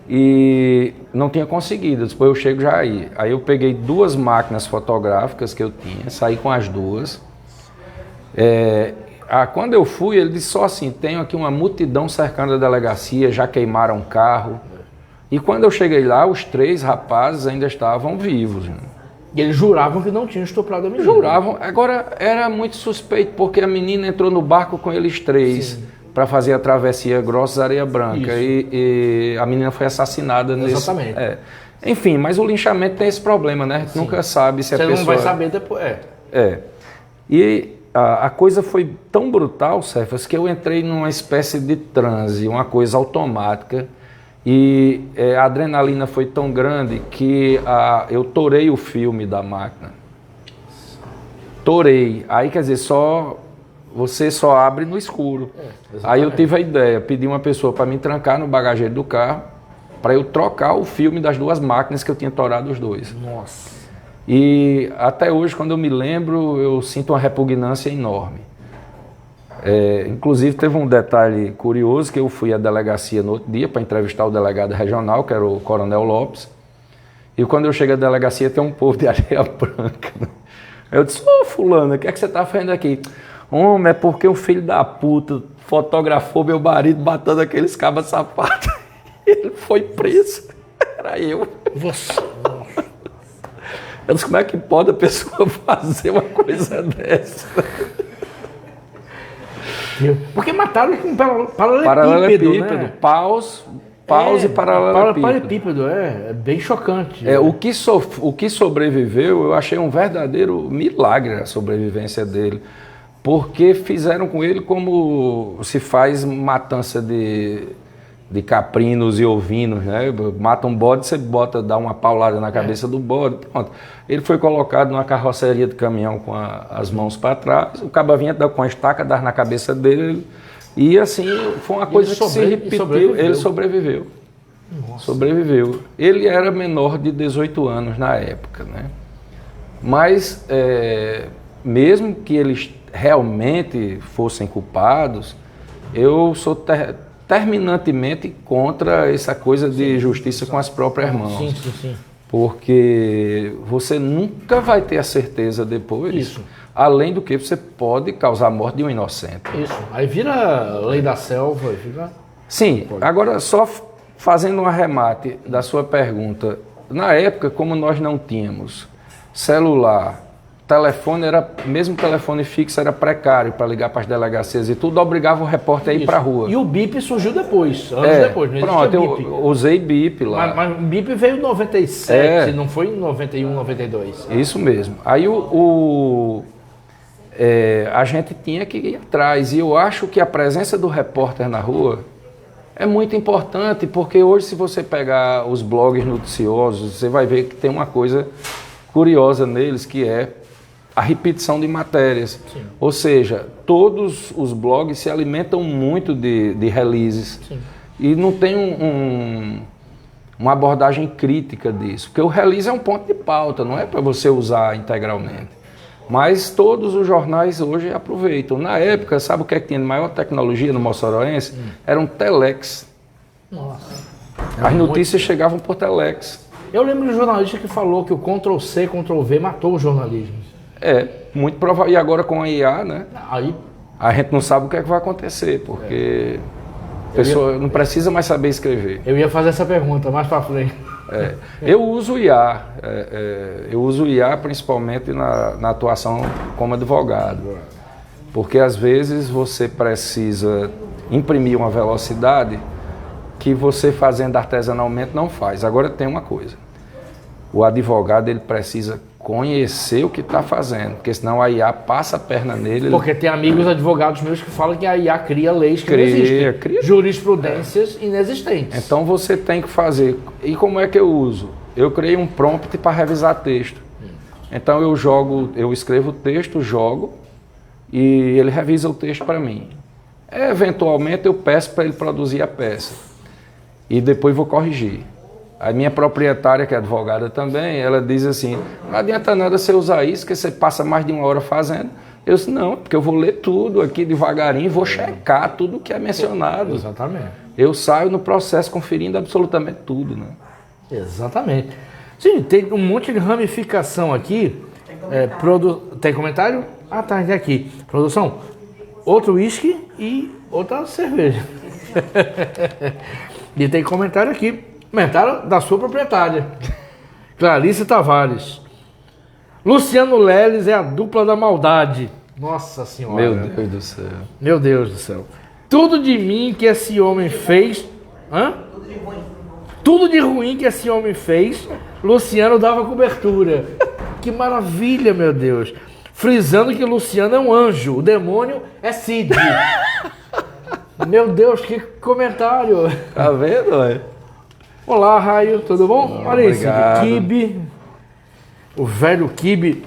E não tinha conseguido, depois eu chego já aí. Aí eu peguei 2 máquinas fotográficas que eu tinha, saí com as 2. Quando eu fui, ele disse só assim, tenho aqui uma multidão cercando a delegacia, já queimaram o carro. E quando eu cheguei lá, os 3 rapazes ainda estavam vivos. Né? E eles juravam que não tinham estuprado a menina. Juravam, agora era muito suspeito, porque a menina entrou no barco com eles 3. Para fazer a travessia Grossos Areia Branca. E a menina foi assassinada nesse... Exatamente. Enfim, mas o linchamento tem esse problema, né? A gente nunca sabe se a pessoa... Você não vai saber depois. E a coisa foi tão brutal, Cefas, que eu entrei numa espécie de transe, uma coisa automática, e a adrenalina foi tão grande que eu torei o filme da máquina. Torei. Aí, quer dizer, você só abre no escuro. Aí eu tive a ideia, pedi uma pessoa para me trancar no bagageiro do carro, para eu trocar o filme das duas máquinas que eu tinha torado os dois. Nossa. E até hoje, quando eu me lembro, eu sinto uma repugnância enorme. Inclusive, teve um detalhe curioso, que eu fui à delegacia no outro dia para entrevistar o delegado regional, que era o Coronel Lopes. E quando eu chego à delegacia, tem um povo de areia branca. Eu disse, fulano, o que é que você está fazendo aqui? Homem, é porque o filho da puta fotografou meu marido batendo aqueles cabas sapatos. Ele foi preso. Era eu. Você. Eu disse, como é que pode a pessoa fazer uma coisa dessa? Porque mataram com paralelepípedo, Paralelepípedo, né? paus e paralelepípedo. Paralelepípedo, é bem chocante. O que sobreviveu, eu achei um verdadeiro milagre a sobrevivência dele. Porque fizeram com ele como se faz matança de caprinos e ovinos, né? Mata um bode, você dá uma paulada na cabeça do bode, pronto. Ele foi colocado numa carroceria de caminhão com as mãos para trás, o cabo vinha com a estaca, dar na cabeça dele, e assim, foi uma coisa que se repetiu, ele sobreviveu. Nossa. Sobreviveu. Ele era menor de 18 anos na época, né? Mas, mesmo que eles realmente fossem culpados, eu sou terminantemente contra essa coisa de justiça com as próprias mãos. Sim. Porque você nunca vai ter a certeza depois. Isso. Além do que você pode causar a morte de um inocente. Isso. Aí vira lei da selva. Sim. Agora, só fazendo um arremate da sua pergunta. Na época, como nós não tínhamos celular, telefone mesmo telefone fixo era precário para ligar para as delegacias e tudo, obrigava o repórter a ir para a rua. E o BIP surgiu depois, anos depois, não pronto, BIP. Eu usei BIP lá. Mas o BIP veio em 97, não foi em 91, 92. Isso mesmo. Aí a gente tinha que ir atrás, e eu acho que a presença do repórter na rua é muito importante, porque hoje, se você pegar os blogs noticiosos, você vai ver que tem uma coisa curiosa neles, que é a repetição de matérias. Sim. Ou seja, todos os blogs se alimentam muito de releases. Sim. E não tem uma abordagem crítica disso. Porque o release é um ponto de pauta, não é para você usar integralmente. Mas todos os jornais hoje aproveitam. Na época, sabe o que é que tinha de maior tecnologia no Mossoroense? Era um telex. Nossa. As notícias chegavam por telex. Eu lembro de um jornalista que falou que o Ctrl-C, Ctrl-V matou o jornalismo. Muito provável. E agora com a IA, né? Aí a gente não sabe o que é que vai acontecer, porque a pessoa não precisa mais saber escrever. Eu ia fazer essa pergunta mais para frente. Eu uso IA. Eu uso IA principalmente na atuação como advogado. Porque às vezes você precisa imprimir uma velocidade que você fazendo artesanalmente não faz. Agora tem uma coisa. O advogado ele precisa conhecer o que está fazendo, porque senão a IA passa a perna nele. Porque tem amigos advogados meus que falam que a IA cria leis que não existem, jurisprudências inexistentes. Então você tem que fazer. E como é que eu uso? Eu criei um prompt para revisar texto. Então eu escrevo o texto, jogo e ele revisa o texto para mim. Eventualmente eu peço para ele produzir a peça e depois vou corrigir. A minha proprietária, que é advogada também, ela diz assim, não adianta nada você usar isso, que você passa mais de 1 hora fazendo. Eu disse, não, porque eu vou ler tudo aqui devagarinho, vou checar tudo que é mencionado. Exatamente. Eu saio no processo conferindo absolutamente tudo, né? Exatamente. Sim, tem um monte de ramificação aqui. Tem comentário? Ah, tá, tem aqui. Produção, outro uísque e outra cerveja. E tem comentário aqui. Comentário da sua proprietária, Clarice Tavares. Luciano Leles é a dupla da maldade. Nossa Senhora. Meu Deus do céu. Meu Deus do céu. Tudo de mim que esse homem fez... Hã? Tudo de ruim que esse homem fez, Luciano dava cobertura. Que maravilha, meu Deus. frisando que Luciano é um anjo, o demônio é Cid. Meu Deus, que comentário. Tá vendo, ué? Olá, Raio, tudo bom? Olha isso, Kibe, o velho Kibe.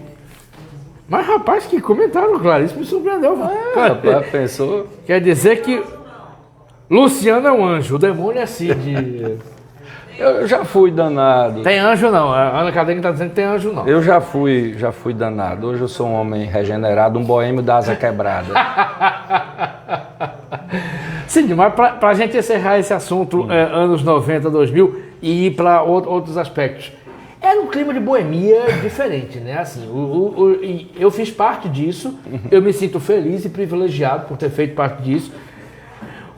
Mas, rapaz, que comentário, claro, isso me surpreendeu. Rapaz, pensou? Quer dizer que Luciano é um anjo, o demônio é Cid. Eu já fui danado. Tem anjo não, a Ana Cadenha está dizendo que tem anjo não. Eu já fui danado. Hoje eu sou um homem regenerado, um boêmio da asa quebrada. Sim, mas para a gente encerrar esse assunto, anos 90, 2000, e ir para outros aspectos. Era um clima de boemia diferente, né? Assim, eu fiz parte disso, eu me sinto feliz e privilegiado por ter feito parte disso.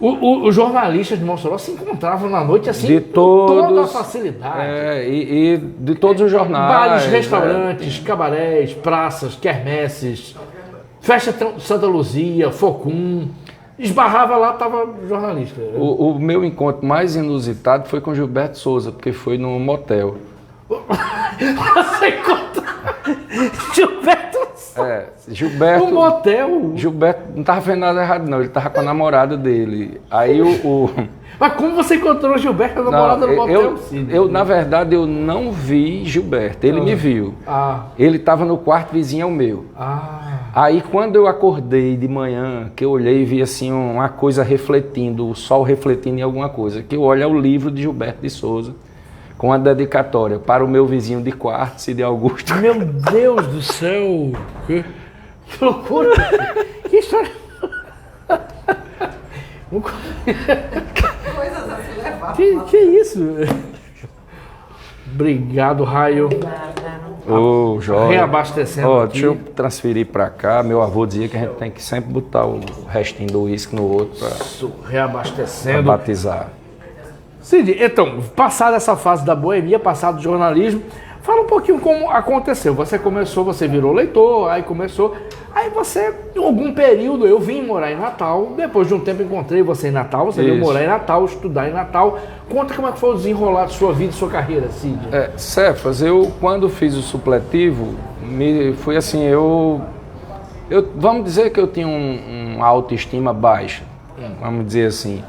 Os jornalistas de Mossoró se encontravam na noite assim, de todos, com toda a facilidade. E de todos os jornais. Bares, restaurantes, cabarés, praças, quermesses, festa Santa Luzia, Focum. Esbarrava lá, estava jornalista. O meu encontro mais inusitado foi com Gilberto Souza, porque foi num motel. Você encontrou Gilberto Souza? Gilberto... Um motel? Gilberto não estava vendo nada errado, não. Ele estava com a namorada dele. Aí Mas como você encontrou o Gilberto, a namorada no motel? Na verdade, eu não vi Gilberto. Ele me viu. Ele estava no quarto vizinho ao meu. Aí, quando eu acordei de manhã, que eu olhei e vi assim uma coisa refletindo, o sol refletindo em alguma coisa, que eu olho é o livro de Gilberto de Souza, com a dedicatória para o meu vizinho de quarto, Cid Augusto. Meu Deus do céu! Que loucura! Que história! Coisas a se levar. Que isso? Obrigado, Raio. Ô, Jorge. Reabastecendo aqui. Deixa eu transferir para cá. Meu avô dizia que a gente tem que sempre botar o restinho do uísque no outro para reabastecendo. batizar. Cid, então, passada essa fase da boemia, passado do jornalismo, fala um pouquinho como aconteceu. Você começou, você virou leitor, aí você, em algum período, eu vim morar em Natal, depois de um tempo encontrei você em Natal, você veio morar em Natal, estudar em Natal. Conta como é que foi o desenrolar de sua vida e sua carreira, Cid. Cefas, eu quando fiz o supletivo, foi assim, vamos dizer que eu tinha uma autoestima baixa, vamos dizer assim,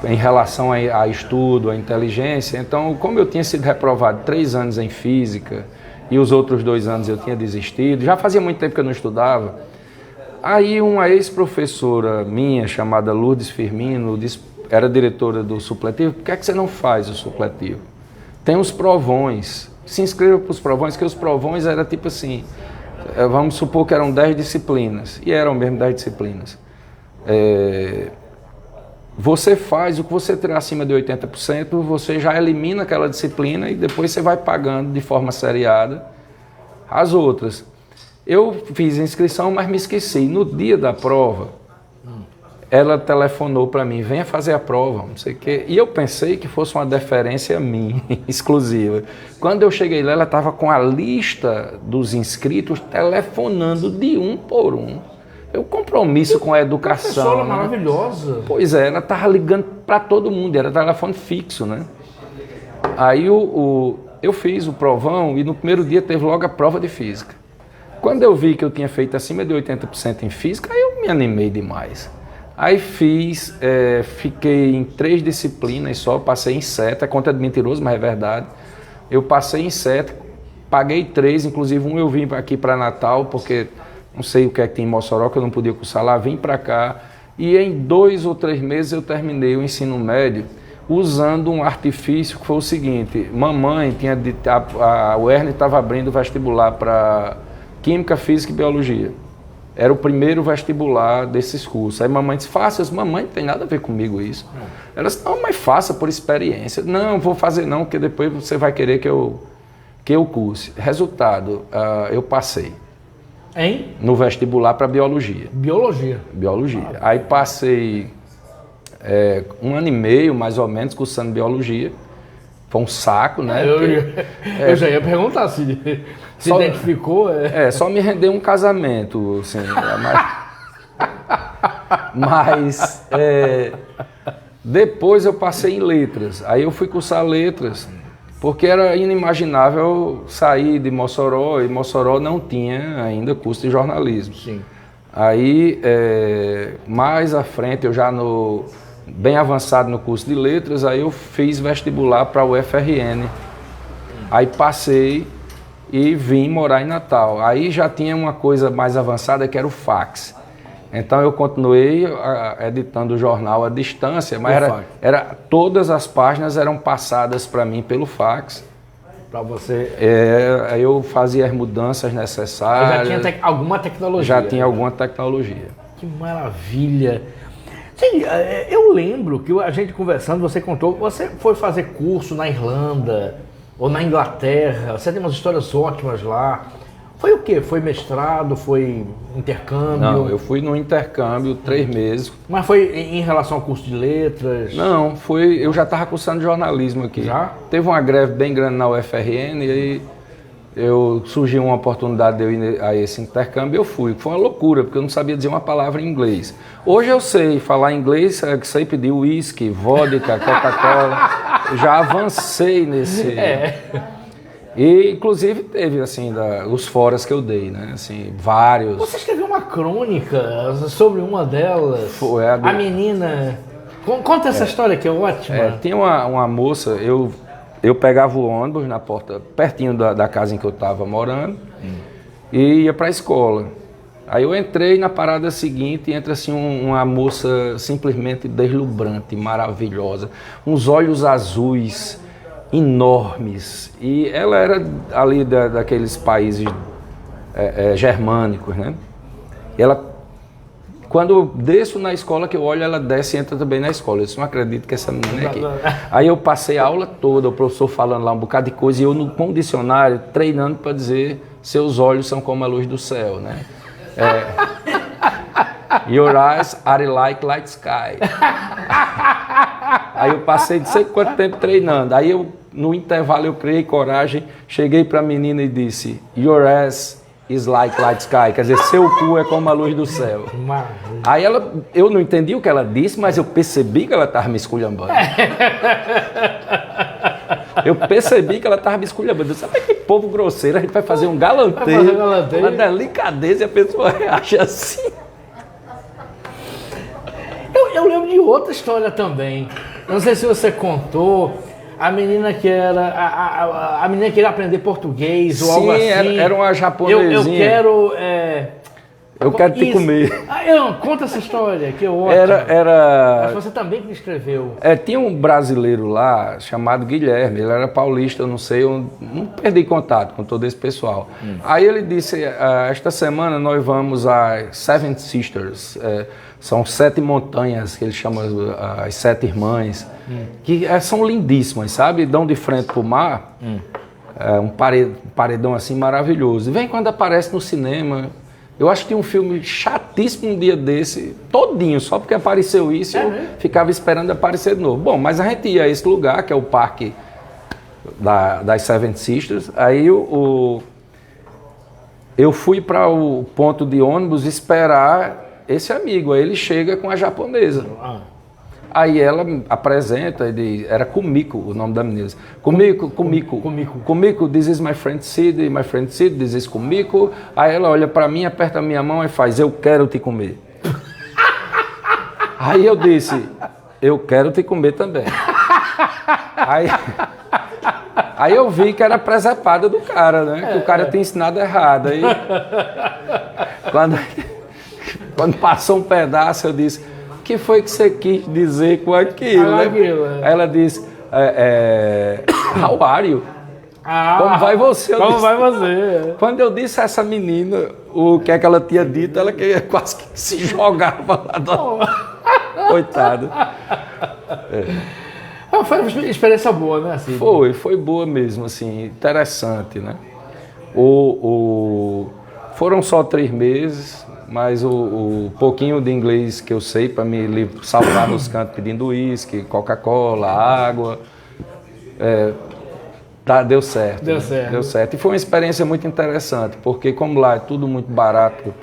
em relação a estudo, a inteligência. Então, como eu tinha sido reprovado 3 anos em física e os outros 2 anos eu tinha desistido, já fazia muito tempo que eu não estudava, aí uma ex-professora minha, chamada Lourdes Firmino, era diretora do supletivo: por que é que você não faz o supletivo? Tem os provões, se inscreva para os provões, que os provões era tipo assim, vamos supor que eram 10 disciplinas, e eram mesmo 10 disciplinas. Você faz o que você tirar acima de 80%, você já elimina aquela disciplina e depois você vai pagando de forma seriada as outras. Eu fiz a inscrição, mas me esqueci. No dia da prova, ela telefonou para mim: venha fazer a prova, não sei o quê. E eu pensei que fosse uma deferência minha, exclusiva. Quando eu cheguei lá, ela estava com a lista dos inscritos telefonando de um por um. Eu compromisso com a educação. Professora maravilhosa. Pois é, ela estava ligando para todo mundo, era telefone fixo, né? Aí eu fiz o provão e no primeiro dia teve logo a prova de física. Quando eu vi que eu tinha feito acima de 80% em física, aí eu me animei demais. Aí fiquei em 3 disciplinas só, passei em 7, é conta de mentiroso, mas é verdade. Eu passei em 7, paguei 3, inclusive um eu vim aqui para Natal, porque não sei o que é que tem em Mossoró, que eu não podia cursar lá, vim para cá. E em 2 ou 3 meses eu terminei o ensino médio usando um artifício que foi o seguinte: mamãe tinha o Ernie estava abrindo vestibular para Química, Física e Biologia. Era o primeiro vestibular desses cursos. Aí mamãe disse: faça. Mamãe, não tem nada a ver comigo isso. Ela disse: não, mas faça por experiência. Não, vou fazer não, porque depois você vai querer que eu curse. Resultado, eu passei. Hein? No vestibular para Biologia. Biologia. Aí passei 1 ano e meio, mais ou menos, cursando Biologia. Foi um saco, né? Eu já ia perguntar se identificou. Só me rendeu um casamento, assim. Mas depois eu passei em letras. Aí eu fui cursar letras. porque era inimaginável sair de Mossoró, e Mossoró não tinha ainda curso de jornalismo. Sim. Aí, mais à frente, eu já bem avançado no curso de letras, aí eu fiz vestibular para o UFRN. Aí passei e vim morar em Natal. Aí já tinha uma coisa mais avançada que era o fax. Então eu continuei editando o jornal à distância, mas todas as páginas eram passadas para mim pelo fax. Para você... Aí eu fazia as mudanças necessárias. Já tinha alguma tecnologia. Já tinha alguma tecnologia. Que maravilha. Sim, eu lembro que a gente conversando, você contou, você foi fazer curso na Irlanda ou na Inglaterra, você tem umas histórias ótimas lá. Foi o quê? Foi mestrado? Foi intercâmbio? Não, eu fui no intercâmbio 3 meses. Mas foi em relação ao curso de letras? Não, eu já estava cursando jornalismo aqui. Já? Teve uma greve bem grande na UFRN e aí surgiu uma oportunidade de eu ir a esse intercâmbio e eu fui. Foi uma loucura, porque eu não sabia dizer uma palavra em inglês. Hoje eu sei falar inglês, sei pedir whisky, vodka, Coca-Cola. Já avancei nesse... E, inclusive, teve, assim, os foras que eu dei, né? Assim, vários. Você escreveu uma crônica sobre uma delas. Foi a menina... Conta essa história que é ótima. Tinha uma moça, eu pegava o ônibus na porta, pertinho da casa em que eu estava morando, e ia para a escola. Aí eu entrei na parada seguinte e entra assim uma moça simplesmente deslumbrante, maravilhosa. Uns olhos azuis enormes, e ela era ali daqueles países germânicos, né? Quando eu desço na escola, que eu olho, ela desce e entra também na escola. Eu disse, não acredito que essa menina é aqui. Aí eu passei a aula toda, o professor falando lá um bocado de coisa, e eu com o dicionário treinando para dizer, seus olhos são como a luz do céu, né? Your eyes are like light sky. Aí eu passei não sei quanto tempo treinando. Aí no intervalo eu criei coragem, cheguei para a menina e disse, your ass is like light sky, quer dizer, seu cu é como a luz do céu. Aí eu não entendi o que ela disse, mas eu percebi que ela estava me esculhambando. Eu percebi que ela estava me esculhambando. Sabe que povo grosseiro, a gente vai fazer um galanteio, uma delicadeza, e a pessoa reage assim. Eu lembro de outra história também. Não sei se você contou. A menina que era... A menina queria aprender português ou algo assim. Era uma japonesinha. Eu quero te comer. Conta essa história, que ótimo. Mas você também que escreveu. Tinha um brasileiro lá chamado Guilherme, ele era paulista, eu não sei, eu não perdi contato com todo esse pessoal. Aí ele disse, esta semana nós vamos às Seven Sisters, são 7 montanhas, que ele chama as 7 irmãs, que são lindíssimas, sabe? Dão de frente para o mar, um paredão assim maravilhoso. E vem quando aparece no cinema. Eu acho que tinha um filme chatíssimo um dia desse, todinho, só porque apareceu isso, eu ficava esperando aparecer de novo. Bom, mas a gente ia a esse lugar, que é o parque das Seven Sisters, aí eu fui para o ponto de ônibus esperar esse amigo, aí ele chega com a japonesa. Aí ela apresenta, era Kumiko o nome da menina. Kumiko, this is my friend Sid, this is Kumiko. Aí ela olha pra mim, aperta a minha mão e faz, eu quero te comer. Aí eu disse, eu quero te comer também. Aí eu vi que era a presepada do cara, né? Que o cara tinha ensinado errado. Aí, quando passou um pedaço, eu disse, o que foi que você quis dizer com aquilo? Né? Aí ela disse, how are you? Como vai você? Vai você? Quando eu disse a essa menina o que é que ela tinha dito, ela quase que se jogava lá. Coitada. Foi uma experiência boa, né? Assim, foi boa mesmo, assim, interessante, né? Foram só 3 meses, mas o pouquinho de inglês que eu sei para me salvar nos cantos pedindo uísque, Coca-Cola, água, deu certo. Deu certo. E foi uma experiência muito interessante, porque como lá é tudo muito barato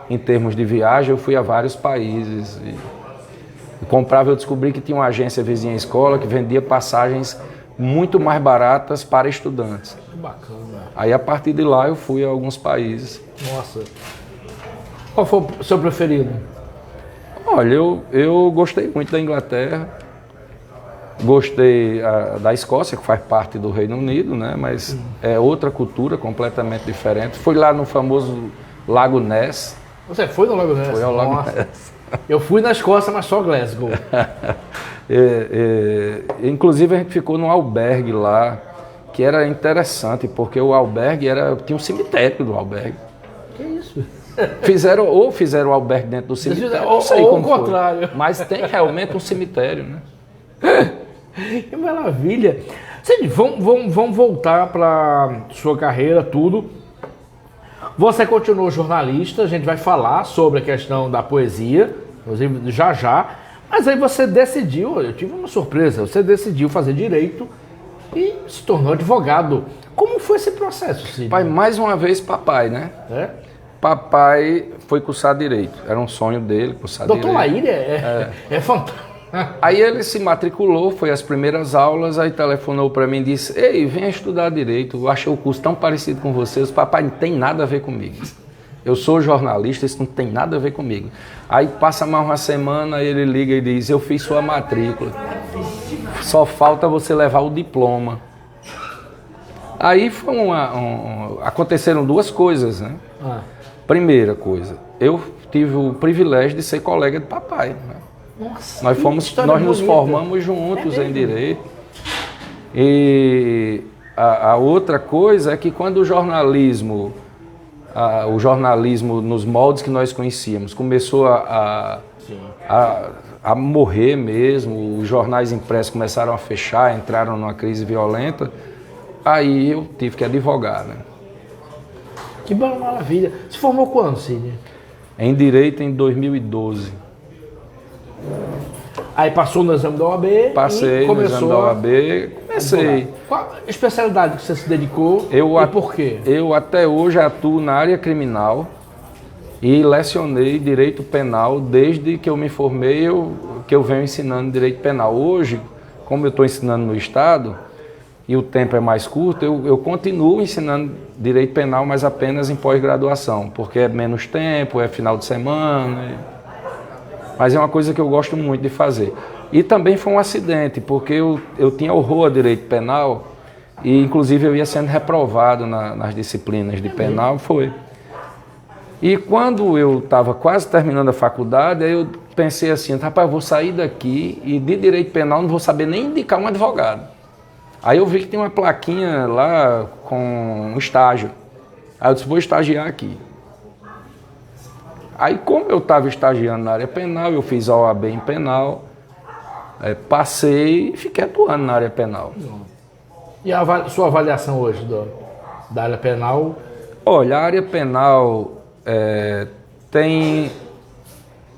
em termos de viagem, eu fui a vários países. Eu descobri que tinha uma agência vizinha à escola que vendia passagens muito mais baratas para estudantes. Que bacana. Aí a partir de lá eu fui a alguns países. Nossa. Qual foi o seu preferido? Olha, eu gostei muito da Inglaterra, gostei da Escócia, que faz parte do Reino Unido, né? Mas é outra cultura completamente diferente. Fui lá no famoso Lago Ness. Você foi no Lago Ness? Fui ao Lago Ness. Eu fui na Escócia, mas só Glasgow. Inclusive a gente ficou num albergue lá, que era interessante, porque o albergue tinha um cemitério do albergue. Que isso? Fizeram o albergue dentro do cemitério, não sei ou como o contrário. foi, mas tem realmente um cemitério, né? Que maravilha. Cid, vamos voltar para sua carreira, tudo. Você continuou jornalista, a gente vai falar sobre a questão da poesia, inclusive já. Mas aí você decidiu, eu tive uma surpresa, você decidiu fazer direito e se tornou advogado. Como foi esse processo, Cid? Pai, mais uma vez papai, né? É? Papai foi cursar direito, era um sonho dele cursar direito. Doutor Laíre é fantástico. Aí ele se matriculou, foi às primeiras aulas, aí telefonou para mim e disse: ei, venha estudar direito, eu achei o curso tão parecido com vocês, papai, não tem nada a ver comigo. Eu sou jornalista, isso não tem nada a ver comigo. Aí passa mais uma semana, ele liga e diz: eu fiz sua matrícula, só falta você levar o diploma. Aí foi aconteceram duas coisas, né? Primeira coisa, eu tive o privilégio de ser colega de papai, né? Nossa, nós nos formamos juntos em direito. E a outra coisa é que quando o jornalismo nos moldes que nós conhecíamos começou a morrer mesmo, os jornais impressos começaram a fechar, entraram numa crise violenta, aí eu tive que advogar, né? Que maravilha. Se formou quando, Cid? Em direito em 2012. Aí passou no exame da OAB. Passei no exame da OAB, comecei. Qual a especialidade que você se dedicou e por quê? Eu até hoje atuo na área criminal e lecionei direito penal desde que eu me formei, que eu venho ensinando direito penal. Hoje, como eu estou ensinando no Estado e o tempo é mais curto, eu continuo ensinando direito penal, mas apenas em pós-graduação, porque é menos tempo, é final de semana. Mas é uma coisa que eu gosto muito de fazer. E também foi um acidente, porque eu tinha horror a direito penal e, inclusive, eu ia sendo reprovado nas disciplinas de penal, foi. E quando eu estava quase terminando a faculdade, aí eu pensei assim, rapaz, eu vou sair daqui e de direito penal não vou saber nem indicar um advogado. Aí eu vi que tem uma plaquinha lá com um estágio. Aí eu disse, vou estagiar aqui. Aí, como eu estava estagiando na área penal, eu fiz a OAB em penal, passei e fiquei atuando na área penal. E a sua avaliação hoje da área penal? Olha, a área penal tem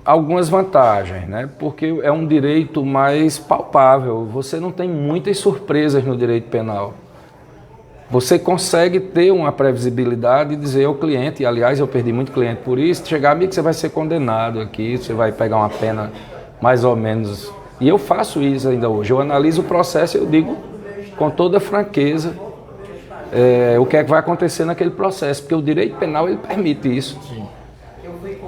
algumas vantagens, né? Porque é um direito mais palpável, você não tem muitas surpresas no direito penal. Você consegue ter uma previsibilidade e dizer ao cliente, e aliás eu perdi muito cliente por isso, chegar amigo, você vai ser condenado aqui, você vai pegar uma pena mais ou menos. E eu faço isso ainda hoje, eu analiso o processo e eu digo com toda franqueza o que é que vai acontecer naquele processo, porque o direito penal ele permite isso.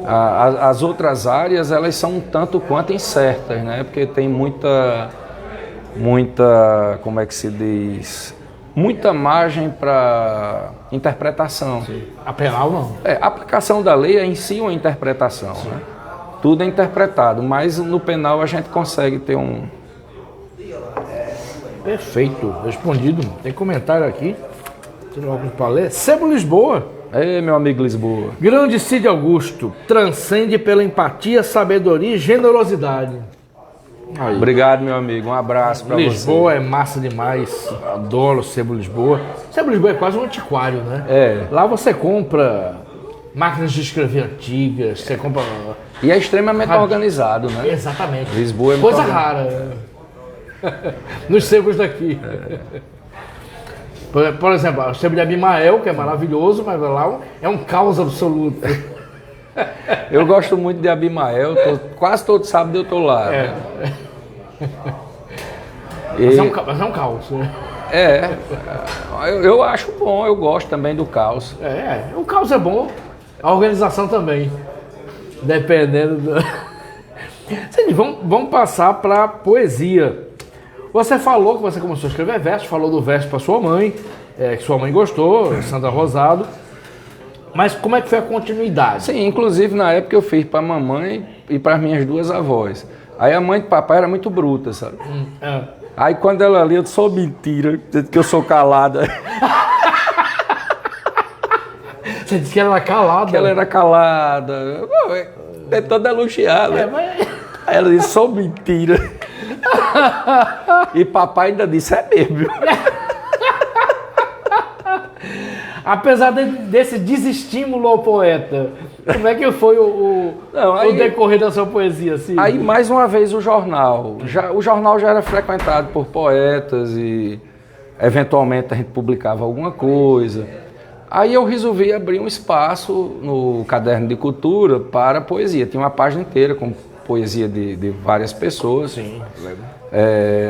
As outras áreas elas são um tanto quanto incertas, né? Porque tem muita, como é que se diz, muita margem para interpretação. Sim. A penal não. A aplicação da lei é em si uma interpretação, né? Tudo é interpretado, mas no penal a gente consegue ter um... Perfeito, respondido. Tem comentário aqui. Tem algum para ler? Sebo Lisboa. Ei, meu amigo Lisboa. Grande Cid Augusto, transcende pela empatia, sabedoria e generosidade. Aí. Obrigado, meu amigo. Um abraço para você. Lisboa é massa demais. Adoro o Sebo Lisboa. Sebo Lisboa é quase um antiquário, né? É. Lá você compra máquinas de escrever antigas, você compra... E é extremamente organizado, né? Exatamente. Lisboa é coisa rara. Nos sebos daqui. Por exemplo, o sebo de Abimael, que é maravilhoso, mas lá é um caos absoluto. Eu gosto muito de Abimael, quase todo sábado eu estou lá. Né? Mas é um caos, né? Eu acho bom, eu gosto também do caos. O caos é bom, a organização também, dependendo do... Sim, vamos passar para poesia. Você falou que você começou a escrever versos, falou do verso para sua mãe, que sua mãe gostou, Sandra Rosado. Mas como é que foi a continuidade? Sim, inclusive na época eu fiz para a mamãe e para as minhas duas avós. Aí a mãe do papai era muito bruta, sabe? Aí quando ela lia, eu disse, sou mentira, que eu sou calada. Você disse que ela era calada? Que ela era calada. É toda elogiada. Mas... Aí ela disse, sou mentira. E papai ainda disse, é mesmo. Apesar desse desestímulo ao poeta, como é que foi o decorrer da sua poesia? Assim? Aí, mais uma vez, o jornal. O jornal já era frequentado por poetas e, eventualmente, a gente publicava alguma coisa. Aí eu resolvi abrir um espaço no Caderno de Cultura para poesia. Tinha uma página inteira com poesia de várias pessoas. Sim,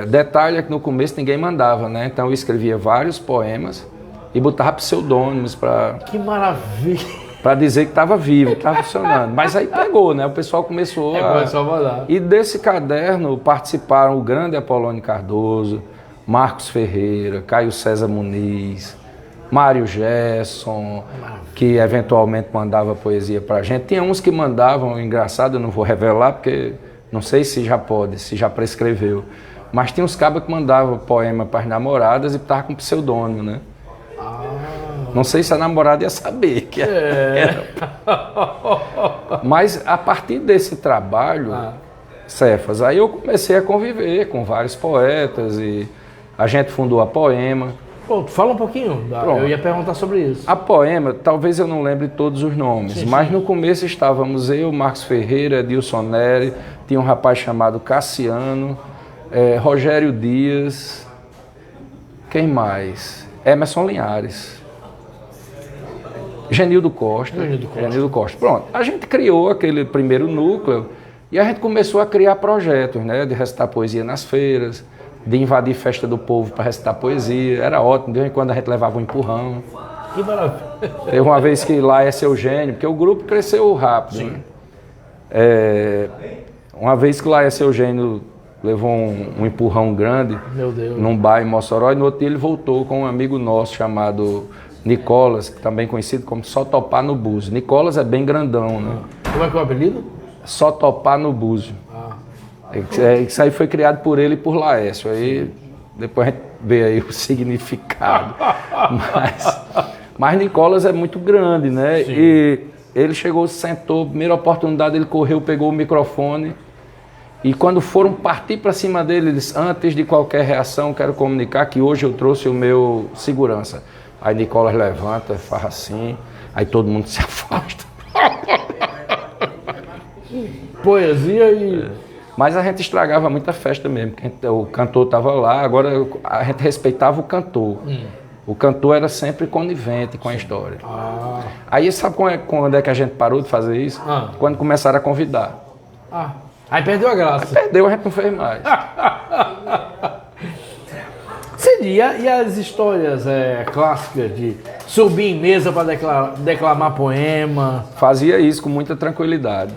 detalhe é que no começo ninguém mandava, né? Então eu escrevia vários poemas e botava pseudônimos para... Que maravilha! Para dizer que estava vivo, que estava funcionando. Mas aí pegou, né? O pessoal começou a mandar. E desse caderno participaram o grande Apolônio Cardoso, Marcos Ferreira, Caio César Muniz, Mário Gerson, que eventualmente mandava poesia para a gente. Tinha uns que mandavam, engraçado, eu não vou revelar, porque não sei se já pode, se já prescreveu. Mas tinha uns cabas que mandavam poema para as namoradas e estavam com pseudônimo, né? Não sei se a namorada ia saber que era. Mas a partir desse trabalho, Cefas, aí eu comecei a conviver com vários poetas e a gente fundou a Poema. Pronto, fala um pouquinho, eu ia perguntar sobre isso. A Poema, talvez eu não lembre todos os nomes, mas no começo estávamos eu, Marcos Ferreira, Edilson Neri, tinha um rapaz chamado Cassiano, Rogério Dias, quem mais? Emerson Linhares. Genildo Costa. Pronto, a gente criou aquele primeiro núcleo e a gente começou a criar projetos, né? De recitar poesia nas feiras, de invadir festa do povo para recitar poesia. Era ótimo, de vez em quando a gente levava um empurrão. Que maravilha. Teve uma vez que lá é seu gênio, porque o grupo cresceu rápido. Né? Uma vez que lá é seu gênio levou um empurrão grande num bar em Mossoró, e no outro dia ele voltou com um amigo nosso chamado Nicolas, que também conhecido como Só Topar no Búzio. Nicolas é bem grandão, né? Como é que é o apelido? Só Topar no Búzio. Isso aí foi criado por ele e por Laércio. Aí depois a gente vê aí o significado. Mas Nicolas é muito grande, né? Sim. E ele chegou, sentou, primeira oportunidade ele correu, pegou o microfone. E quando foram partir para cima dele, ele disse, antes de qualquer reação, quero comunicar que hoje eu trouxe o meu segurança. Aí Nicolas levanta, faz assim, aí todo mundo se afasta. Poesia e... Mas a gente estragava muita festa mesmo, porque o cantor estava lá, agora a gente respeitava o cantor. O cantor era sempre conivente com a história. Aí sabe quando é que a gente parou de fazer isso? Quando começaram a convidar. Aí perdeu a graça. Aí perdeu, a gente não fez mais. E as histórias clássicas de subir em mesa para declamar poema? Fazia isso com muita tranquilidade.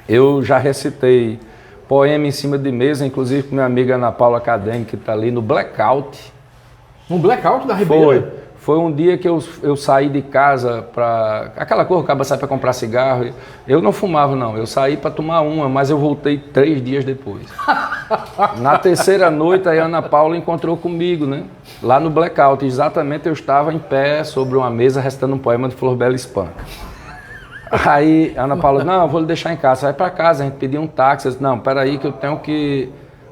Eu já recitei poema em cima de mesa, inclusive com minha amiga Ana Paula Cadem, que está ali no Blackout. No Blackout da Ribeira? Foi um dia que eu saí de casa para... Aquela coisa, o cara sai para comprar cigarro. Eu não fumava, não. Eu saí para tomar uma, mas eu voltei 3 dias depois. Na terceira noite, a Ana Paula encontrou comigo, né? Lá no Blackout. Exatamente, eu estava em pé sobre uma mesa recitando um poema de Flor Bela Espanca. Aí a Ana Paula, não, eu vou lhe deixar em casa. Vai para casa, a gente pediu um táxi. Eu disse, não, peraí que eu tenho que...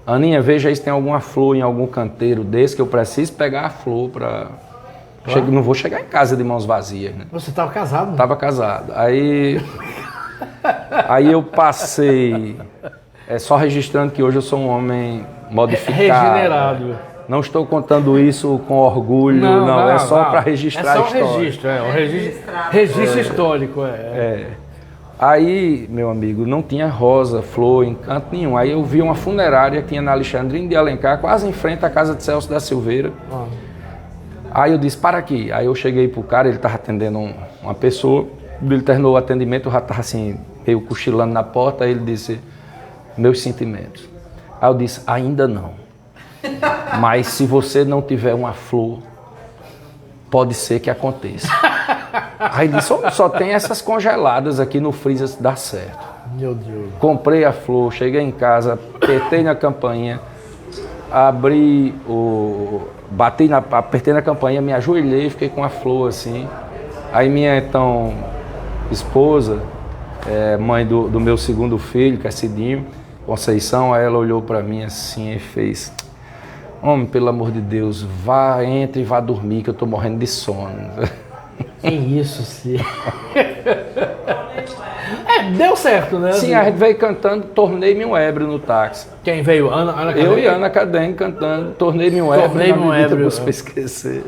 Aninha, veja aí se tem alguma flor em algum canteiro desse que eu preciso pegar a flor para... Não vou chegar em casa de mãos vazias, né? Você estava casado? Estava casado. Aí eu passei, só registrando que hoje eu sou um homem modificado. Regenerado. Não estou contando isso com orgulho, não é só para registrar a história. É só um registro, registro histórico. Aí, meu amigo, não tinha rosa, flor, em canto nenhum. Aí eu vi uma funerária que tinha na Alexandrina de Alencar, quase em frente à casa de Celso da Silveira. Aí eu disse, para aqui. Aí eu cheguei pro cara, ele estava atendendo uma pessoa, ele terminou o atendimento, eu já estava assim, meio cochilando na porta, aí ele disse, meus sentimentos. Aí eu disse, ainda não. Mas se você não tiver uma flor, pode ser que aconteça. Aí ele disse, só tem essas congeladas aqui no freezer, dá certo. Meu Deus. Comprei a flor, cheguei em casa, apertei na campainha, apertei na campainha, me ajoelhei, fiquei com a flor assim. Aí minha então esposa, mãe do meu segundo filho, que é Cidinho, Conceição, aí ela olhou para mim assim e fez, homem, pelo amor de Deus, entre e vá dormir que eu tô morrendo de sono. É isso, sim. Deu certo, né? Sim, a gente veio cantando Tornei-me um Ébrio no táxi. Quem veio? Ana Cadengue? Eu e Ana Cadengue cantando Tornei-me um Ébrio. Tornei-me um Ébrio. Pra esquecer.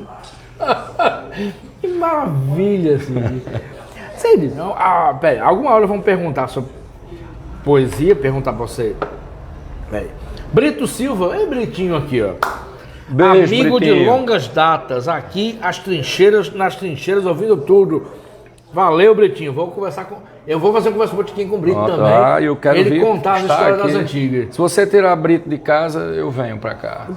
Que maravilha, assim. Sei, pera, alguma hora vamos perguntar sobre poesia, perguntar pra você. Pera. Brito Silva, Britinho aqui, ó. Beijo, amigo Britinho. de longas datas, aqui nas trincheiras, ouvindo tudo. Valeu, Britinho. Eu vou fazer uma conversa com o Brito também. Eu quero ele contar as histórias aqui. das antigas. Se você tirar Brito de casa, eu venho pra cá.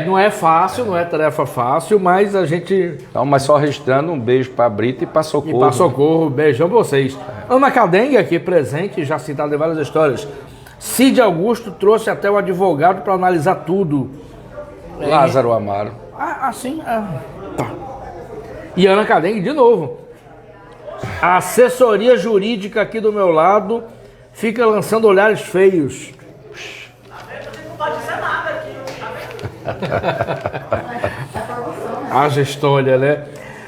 Não é fácil, não é tarefa fácil, mas a gente... Então, mas só registrando um beijo pra Brito e pra Socorro. E pra Socorro, beijão pra vocês. Ana Cadengue aqui presente, já citada em várias histórias. Cid Augusto trouxe até o advogado para analisar tudo. Lázaro Amaro. Assim, tá. E Ana Cadengue de novo. A assessoria jurídica aqui do meu lado fica lançando olhares feios. Não pode dizer nada aqui. Haja história, né?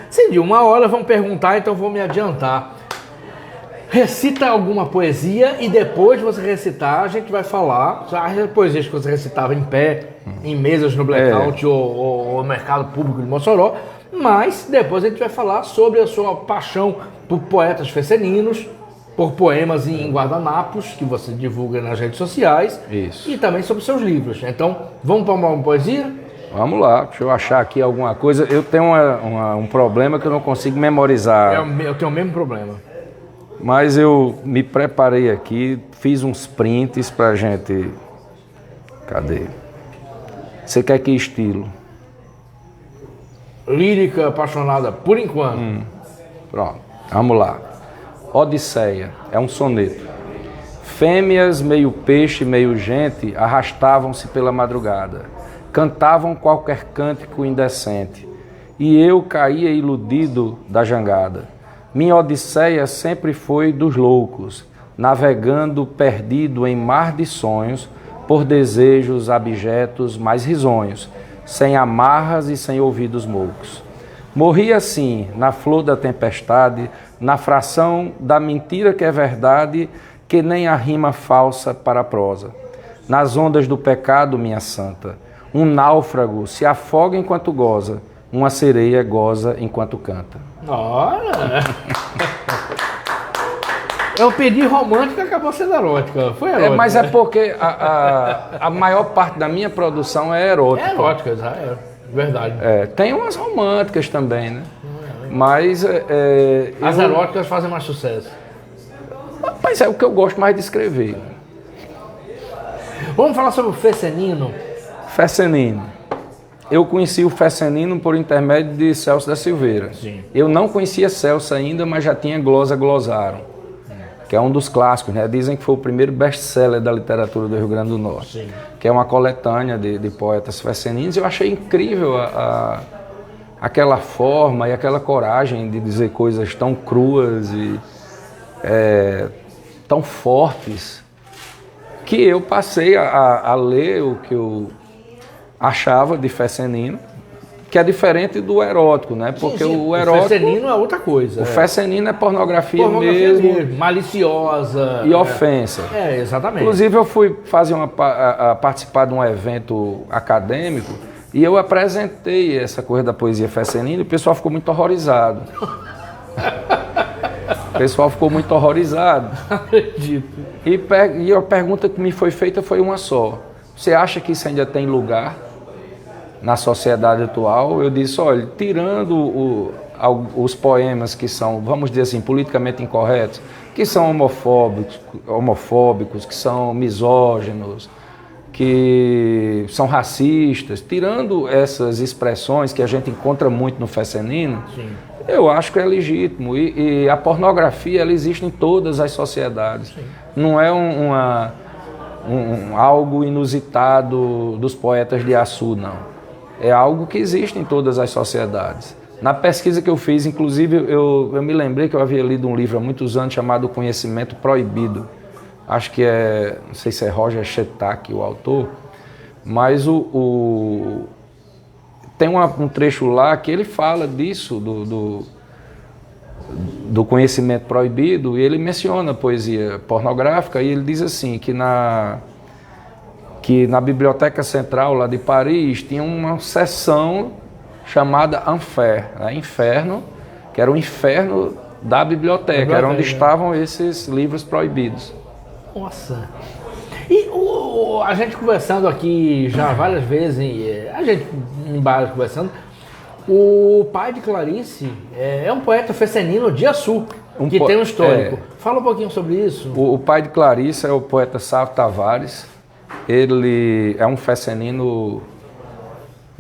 Cid, uma hora vão perguntar, então vou me adiantar. Recita alguma poesia e depois de você recitar, a gente vai falar as poesias que você recitava em pé, em mesas no Blackout ou no mercado público de Mossoró, mas depois a gente vai falar sobre a sua paixão por poetas fesseninos, por poemas em guardanapos, que você divulga nas redes sociais. Isso. E também sobre seus livros. Então, vamos para uma poesia? Vamos lá, deixa eu achar aqui alguma coisa. Eu tenho um problema que eu não consigo memorizar. Eu tenho o mesmo problema. Mas eu me preparei aqui, fiz uns prints pra gente... Cadê? Você quer que estilo? Lírica apaixonada, por enquanto. Pronto, vamos lá. Odisseia, é um soneto. Fêmeas, meio peixe, meio gente, arrastavam-se pela madrugada. Cantavam qualquer cântico indecente. E eu caía iludido da jangada. Minha Odisseia sempre foi dos loucos, navegando perdido em mar de sonhos, por desejos abjetos mais risonhos, sem amarras e sem ouvidos moucos. Morri assim, na flor da tempestade, na fração da mentira que é verdade, que nem a rima falsa para a prosa. Nas ondas do pecado, minha santa, um náufrago se afoga enquanto goza, uma sereia goza enquanto canta. Olha! Eu pedi romântica, acabou sendo erótica. Foi erótica. Mas é porque a maior parte da minha produção é erótica. É erótica, verdade. Tem umas românticas também, né? Mas... As eróticas fazem mais sucesso. Mas é o que eu gosto mais de escrever. Vamos falar sobre o Fessenino. Fessenino. Eu conheci o Fessenino por intermédio de Celso da Silveira. Sim. Eu não conhecia Celso ainda, mas já tinha Glosa Glosaram, que é um dos clássicos, né? Dizem que foi o primeiro best-seller da literatura do Rio Grande do Norte. Sim. Que é uma coletânea de poetas fesseninos. Eu achei incrível aquela forma e aquela coragem de dizer coisas tão cruas e tão fortes, que eu passei a ler o que eu achava de Fessenino, que é diferente do erótico, né? Porque sim. o erótico... O Fessenino é outra coisa. O Fessenino é pornografia mesmo. Maliciosa. E ofensa. Exatamente. Inclusive eu fui participar de um evento acadêmico e eu apresentei essa coisa da poesia Fessenino e o pessoal ficou muito horrorizado. O pessoal ficou muito horrorizado. Acredito. E a pergunta que me foi feita foi uma só. Você acha que isso ainda tem lugar na sociedade atual? Eu disse, olha, tirando os poemas que são, vamos dizer assim, politicamente incorretos, que são homofóbicos, que são misóginos, que são racistas, tirando essas expressões que a gente encontra muito no fecenino, sim, eu acho que é legítimo. E a pornografia, ela existe em todas as sociedades. Sim. Não é algo inusitado dos poetas de Açu, não. É algo que existe em todas as sociedades. Na pesquisa que eu fiz, inclusive, eu me lembrei que eu havia lido um livro há muitos anos chamado Conhecimento Proibido. Acho que não sei se é Roger Chetak o autor, mas tem um trecho lá que ele fala disso, do conhecimento proibido, e ele menciona a poesia pornográfica, e ele diz assim, que na Biblioteca Central lá de Paris tinha uma seção chamada Enfer, né? Inferno, que era o inferno da biblioteca, era onde estavam esses livros proibidos. Nossa! E a gente conversando aqui já várias vezes, a gente em bares conversando, o pai de Clarice é um poeta fecenino de Açu, que tem um histórico. Fala um pouquinho sobre isso. O pai de Clarice é o poeta Sávio Tavares. Ele é um fecenino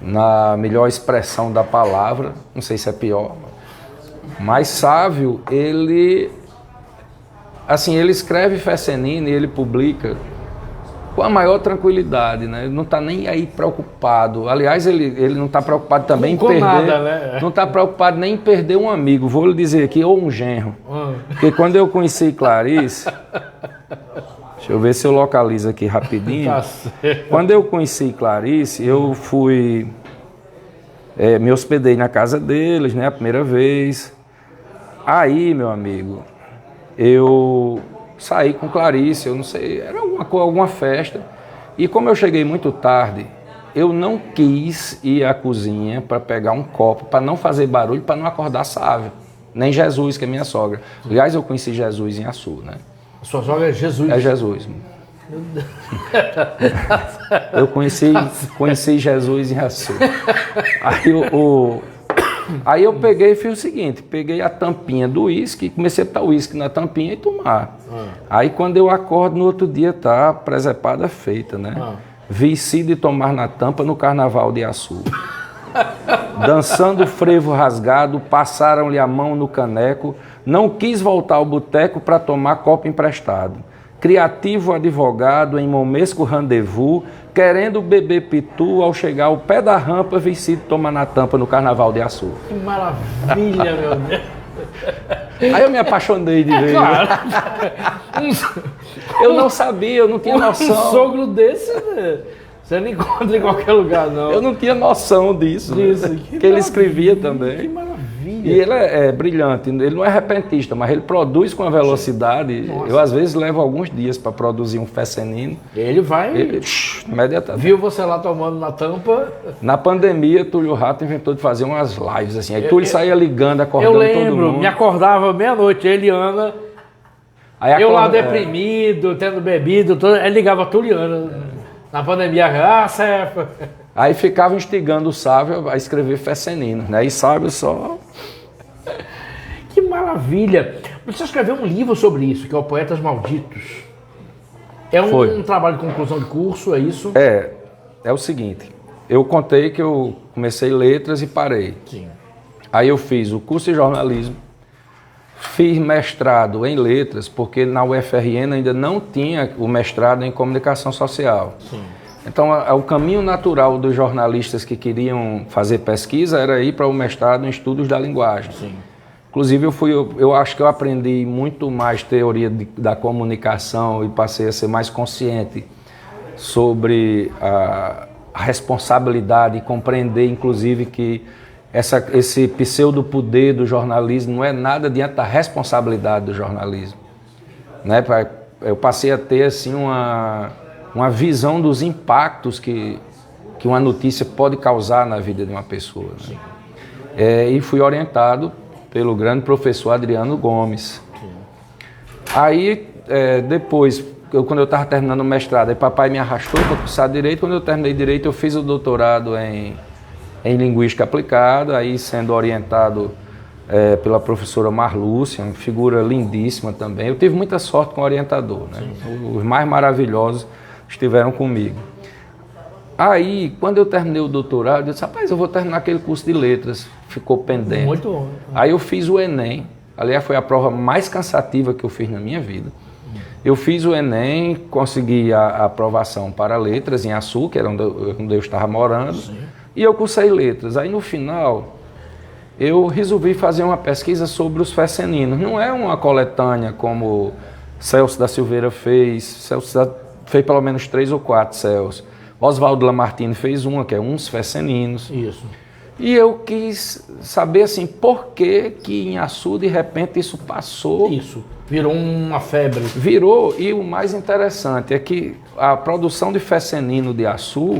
na melhor expressão da palavra, não sei se é pior, mas Sávio, ele escreve fecenino e ele publica com a maior tranquilidade, né? Ele não está nem aí preocupado. Aliás, ele não está preocupado também em perder... nada, né? Não está preocupado nem em perder um amigo, vou lhe dizer aqui, ou um genro. Porque quando eu conheci Clarice... Deixa eu ver se eu localizo aqui rapidinho. Tá certo. Quando eu conheci Clarice, eu fui... me hospedei na casa deles, né? A primeira vez. Aí, meu amigo, eu saí com Clarice, eu não sei, era alguma festa. E como eu cheguei muito tarde, eu não quis ir à cozinha para pegar um copo, para não fazer barulho, para não acordar Sávio. Nem Jesus, que é minha sogra. Aliás, eu conheci Jesus em Açu, né? Sua sogra é Jesus? É Jesus. Meu Deus. Eu conheci Jesus em Açu. Aí eu peguei e fiz o seguinte, peguei a tampinha do uísque, comecei a botar o uísque na tampinha e tomar. Aí quando eu acordo no outro dia, tá a presepada feita, né? Vici de tomar na tampa no carnaval de Açu. Dançando o frevo rasgado, passaram-lhe a mão no caneco, não quis voltar ao boteco para tomar copo emprestado. Criativo advogado em momesco rendezvous, querendo beber pitu, ao chegar ao pé da rampa, vencido toma na tampa no carnaval de Açu. Que maravilha, meu Deus! Aí eu me apaixonei de vez. Claro. Eu não sabia, eu não tinha noção. Um sogro desse, né? Você não encontra em qualquer lugar, não. Eu não tinha noção disso. Que ele escrevia também. Que maravilha. E ele é brilhante, ele não é repentista, mas ele produz com uma velocidade. Nossa. Eu, às vezes, levo alguns dias para produzir um fecenino. Ele vai... imediatamente. Viu você lá tomando na tampa? Na pandemia, Túlio Rato inventou de fazer umas lives assim. Aí Túlio saía ligando, acordando todo mundo. Eu lembro, me acordava meia-noite, ele e Ana. Aí eu lá deprimido, tendo bebido, ele ligava a Tuliana. Na pandemia, Cefa. Aí ficava instigando o Sávio a escrever fecenino, né? E Sávio só... Que maravilha! Você escreveu um livro sobre isso, que é o Poetas Malditos. É um trabalho de conclusão de curso, é isso? É o seguinte, eu contei que eu comecei letras e parei. Sim. Aí eu fiz o curso de jornalismo, fiz mestrado em letras, porque na UFRN ainda não tinha o mestrado em comunicação social. Sim. Então, o caminho natural dos jornalistas que queriam fazer pesquisa era ir para o mestrado em estudos da linguagem. Sim. Inclusive, eu acho que eu aprendi muito mais teoria da comunicação e passei a ser mais consciente sobre a responsabilidade e compreender, inclusive, que esse pseudo-poder do jornalismo não é nada diante da responsabilidade do jornalismo. Né? Eu passei a ter assim, uma visão dos impactos que uma notícia pode causar na vida de uma pessoa. Né? E fui orientado pelo grande professor Adriano Gomes. Sim. Aí, depois, quando eu estava terminando o mestrado, aí papai me arrastou para cursar Direito. Quando eu terminei Direito, eu fiz o doutorado em Linguística Aplicada, aí sendo orientado pela professora Marlúcia, uma figura lindíssima também. Eu tive muita sorte com o orientador, né? Os mais maravilhosos estiveram comigo. Aí, quando eu terminei o doutorado, eu disse, rapaz, eu vou terminar aquele curso de letras. Ficou pendente. Muito bom. Aí eu fiz o Enem. Aliás, foi a prova mais cansativa que eu fiz na minha vida. Eu fiz o Enem, consegui a aprovação para letras em Açu, que era onde eu estava morando. Sim. E eu cursei letras. Aí no final, eu resolvi fazer uma pesquisa sobre os feceninos. Não é uma coletânea como Celso da Silveira fez. Celso fez pelo menos 3 ou 4, Celso. Oswaldo Lamartine fez uma, que é Uns Feceninos. Isso. E eu quis saber, assim, por que em Açu, de repente, isso passou. Isso. Virou uma febre. Virou, e o mais interessante é que a produção de fecenino de Açu,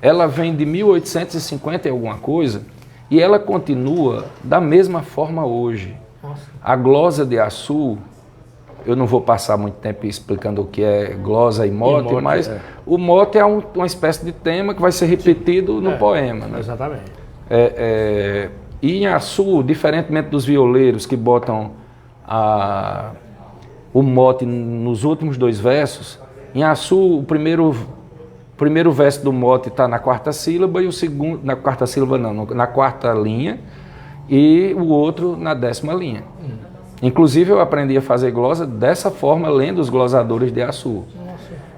ela vem de 1850 e alguma coisa, e ela continua da mesma forma hoje. Nossa. A glosa de Açu, eu não vou passar muito tempo explicando o que é glosa e mote, mas o mote é uma espécie de tema que vai ser repetido no poema. Né? Exatamente. E em Açu, diferentemente dos violeiros que botam o mote nos últimos 2 versos, em Açu o primeiro verso do mote está na 4ª sílaba e o segundo, na 4ª sílaba não, na 4ª linha, e o outro na 10ª linha. Inclusive eu aprendi a fazer glosa dessa forma, lendo os glosadores de Açu.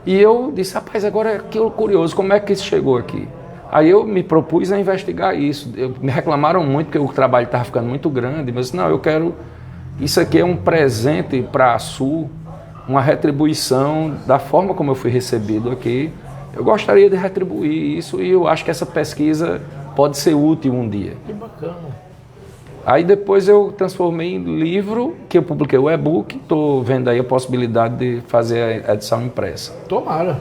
E eu disse, rapaz, agora é aquilo curioso, como é que isso chegou aqui? Aí eu me propus a investigar isso. Me reclamaram muito porque o trabalho estava ficando muito grande, mas não, eu quero... Isso aqui é um presente para Açu, uma retribuição da forma como eu fui recebido aqui. Eu gostaria de retribuir isso e eu acho que essa pesquisa pode ser útil um dia. Que bacana. Aí depois eu transformei em livro, que eu publiquei o e-book, estou vendo aí a possibilidade de fazer a edição impressa. Tomara.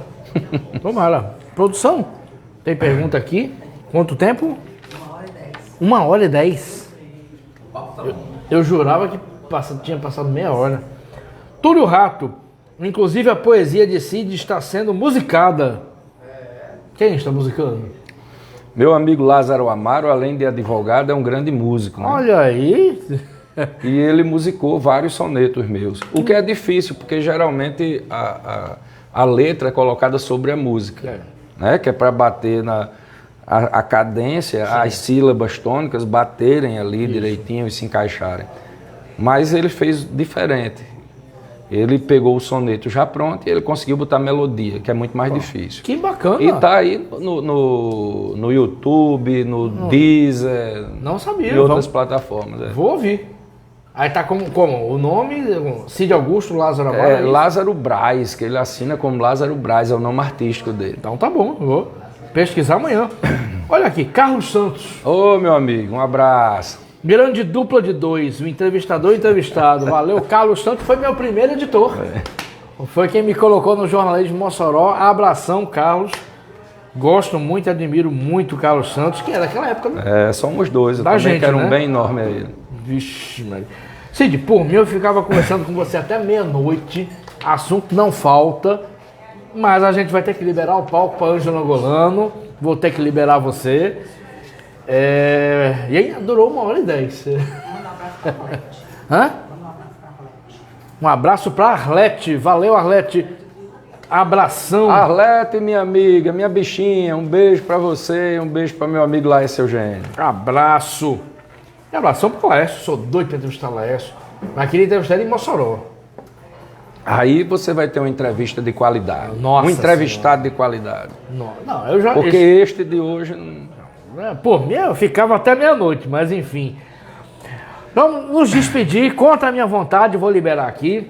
Tomara. Produção, tem pergunta aqui? Quanto tempo? 1h10. 1h10? Eu jurava que tinha passado meia hora. Túlio Rato, inclusive a poesia de Cid está sendo musicada. Quem está musicando? Meu amigo Lázaro Amaro, além de advogado, é um grande músico. Né? Olha aí! E ele musicou vários sonetos meus. O que é difícil, porque geralmente a letra é colocada sobre a música. Né? Que é para bater a cadência, sim, as sílabas tônicas baterem ali direitinho e se encaixarem. Mas ele fez diferente. Ele pegou o soneto já pronto e ele conseguiu botar melodia, que é muito mais difícil. Que bacana! E tá aí no YouTube, no Deezer, não sabia, e outras plataformas. Vou ouvir. Aí tá como? O nome? Cid Augusto Lázaro Amaro? Lázaro Braz, que ele assina como Lázaro Braz, é o nome artístico dele. Então tá bom, vou pesquisar amanhã. Olha aqui, Carlos Santos. Ô, meu amigo, um abraço. Grande dupla de 2, o entrevistador e o entrevistado. Valeu, Carlos Santos foi meu primeiro editor. Foi quem me colocou no Jornalismo de Mossoró. Abração, Carlos. Gosto muito e admiro muito o Carlos Santos, que é daquela época, né? Somos dois. Eu da também gente, quero né? um bem enorme a ele. Vixe, Maria. Cid, por mim eu ficava conversando com você até meia-noite. Assunto não falta, mas a gente vai ter que liberar o palco para Ângelo Angolano. Vou ter que liberar você. E ainda durou 1h10. Hã? Um abraço para Arlete. Valeu, Arlete. Abração. Arlete, minha amiga, minha bichinha. Um beijo para você, um beijo para meu amigo Laércio Eugênio. Abraço. E abração para o Laércio. Sou doido para entrevistar o Laércio. Mas queria entrevistar ele em Mossoró. Aí você vai ter uma entrevista de qualidade. Nossa um entrevistado senhora. De qualidade. Não, eu já... Porque este de hoje... Por mim, eu ficava até meia-noite, mas enfim. Vamos nos despedir, contra a minha vontade, vou liberar aqui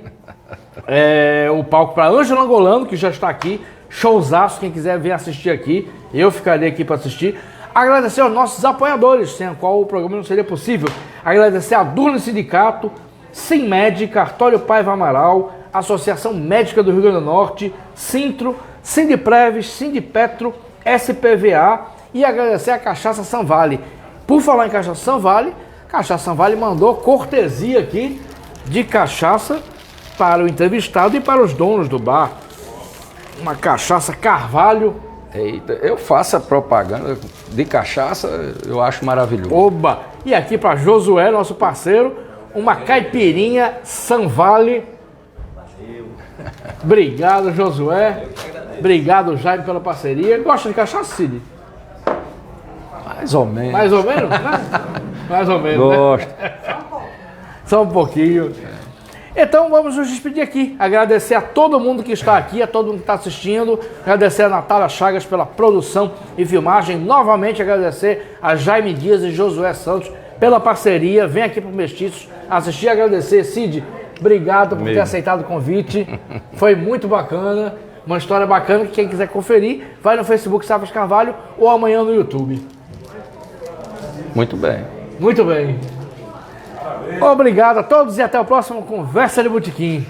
o palco para Ângelo Angolano, que já está aqui. Showzaço, quem quiser vir assistir aqui, eu ficarei aqui para assistir. Agradecer aos nossos apoiadores, sem a qual o programa não seria possível. Agradecer a Durna Sindicato, Simmed, Cartório Paiva Amaral, Associação Médica do Rio Grande do Norte, Sintro, Sindipreves, Sindipetro, SPVA e agradecer a Cachaça Sanvale. Por falar em Cachaça Sanvale mandou cortesia aqui de cachaça para o entrevistado e para os donos do bar. Uma cachaça Carvalho. Eita, eu faço a propaganda de cachaça, eu acho maravilhoso. Oba! E aqui para Josué, nosso parceiro, uma caipirinha Sanvale. Obrigado, Josué. Obrigado, Jaime, pela parceria. Gosta de cachaça, Cid? Mais ou menos. Mais ou menos? Né? Mais ou menos, Gosto. né? Só um pouquinho. Então vamos nos despedir aqui. Agradecer a todo mundo que está aqui, a todo mundo que está assistindo. Agradecer a Natália Chagas pela produção e filmagem. Novamente agradecer a Jaime Dias e Josué Santos pela parceria. Vem aqui para o Mestiços assistir e agradecer. Cid, obrigado por ter aceitado o convite. Foi muito bacana. Uma história bacana que quem quiser conferir, vai no Facebook Safras Carvalho ou amanhã no YouTube. Muito bem. Muito bem. Obrigado a todos e até o próximo Conversa de Botequim.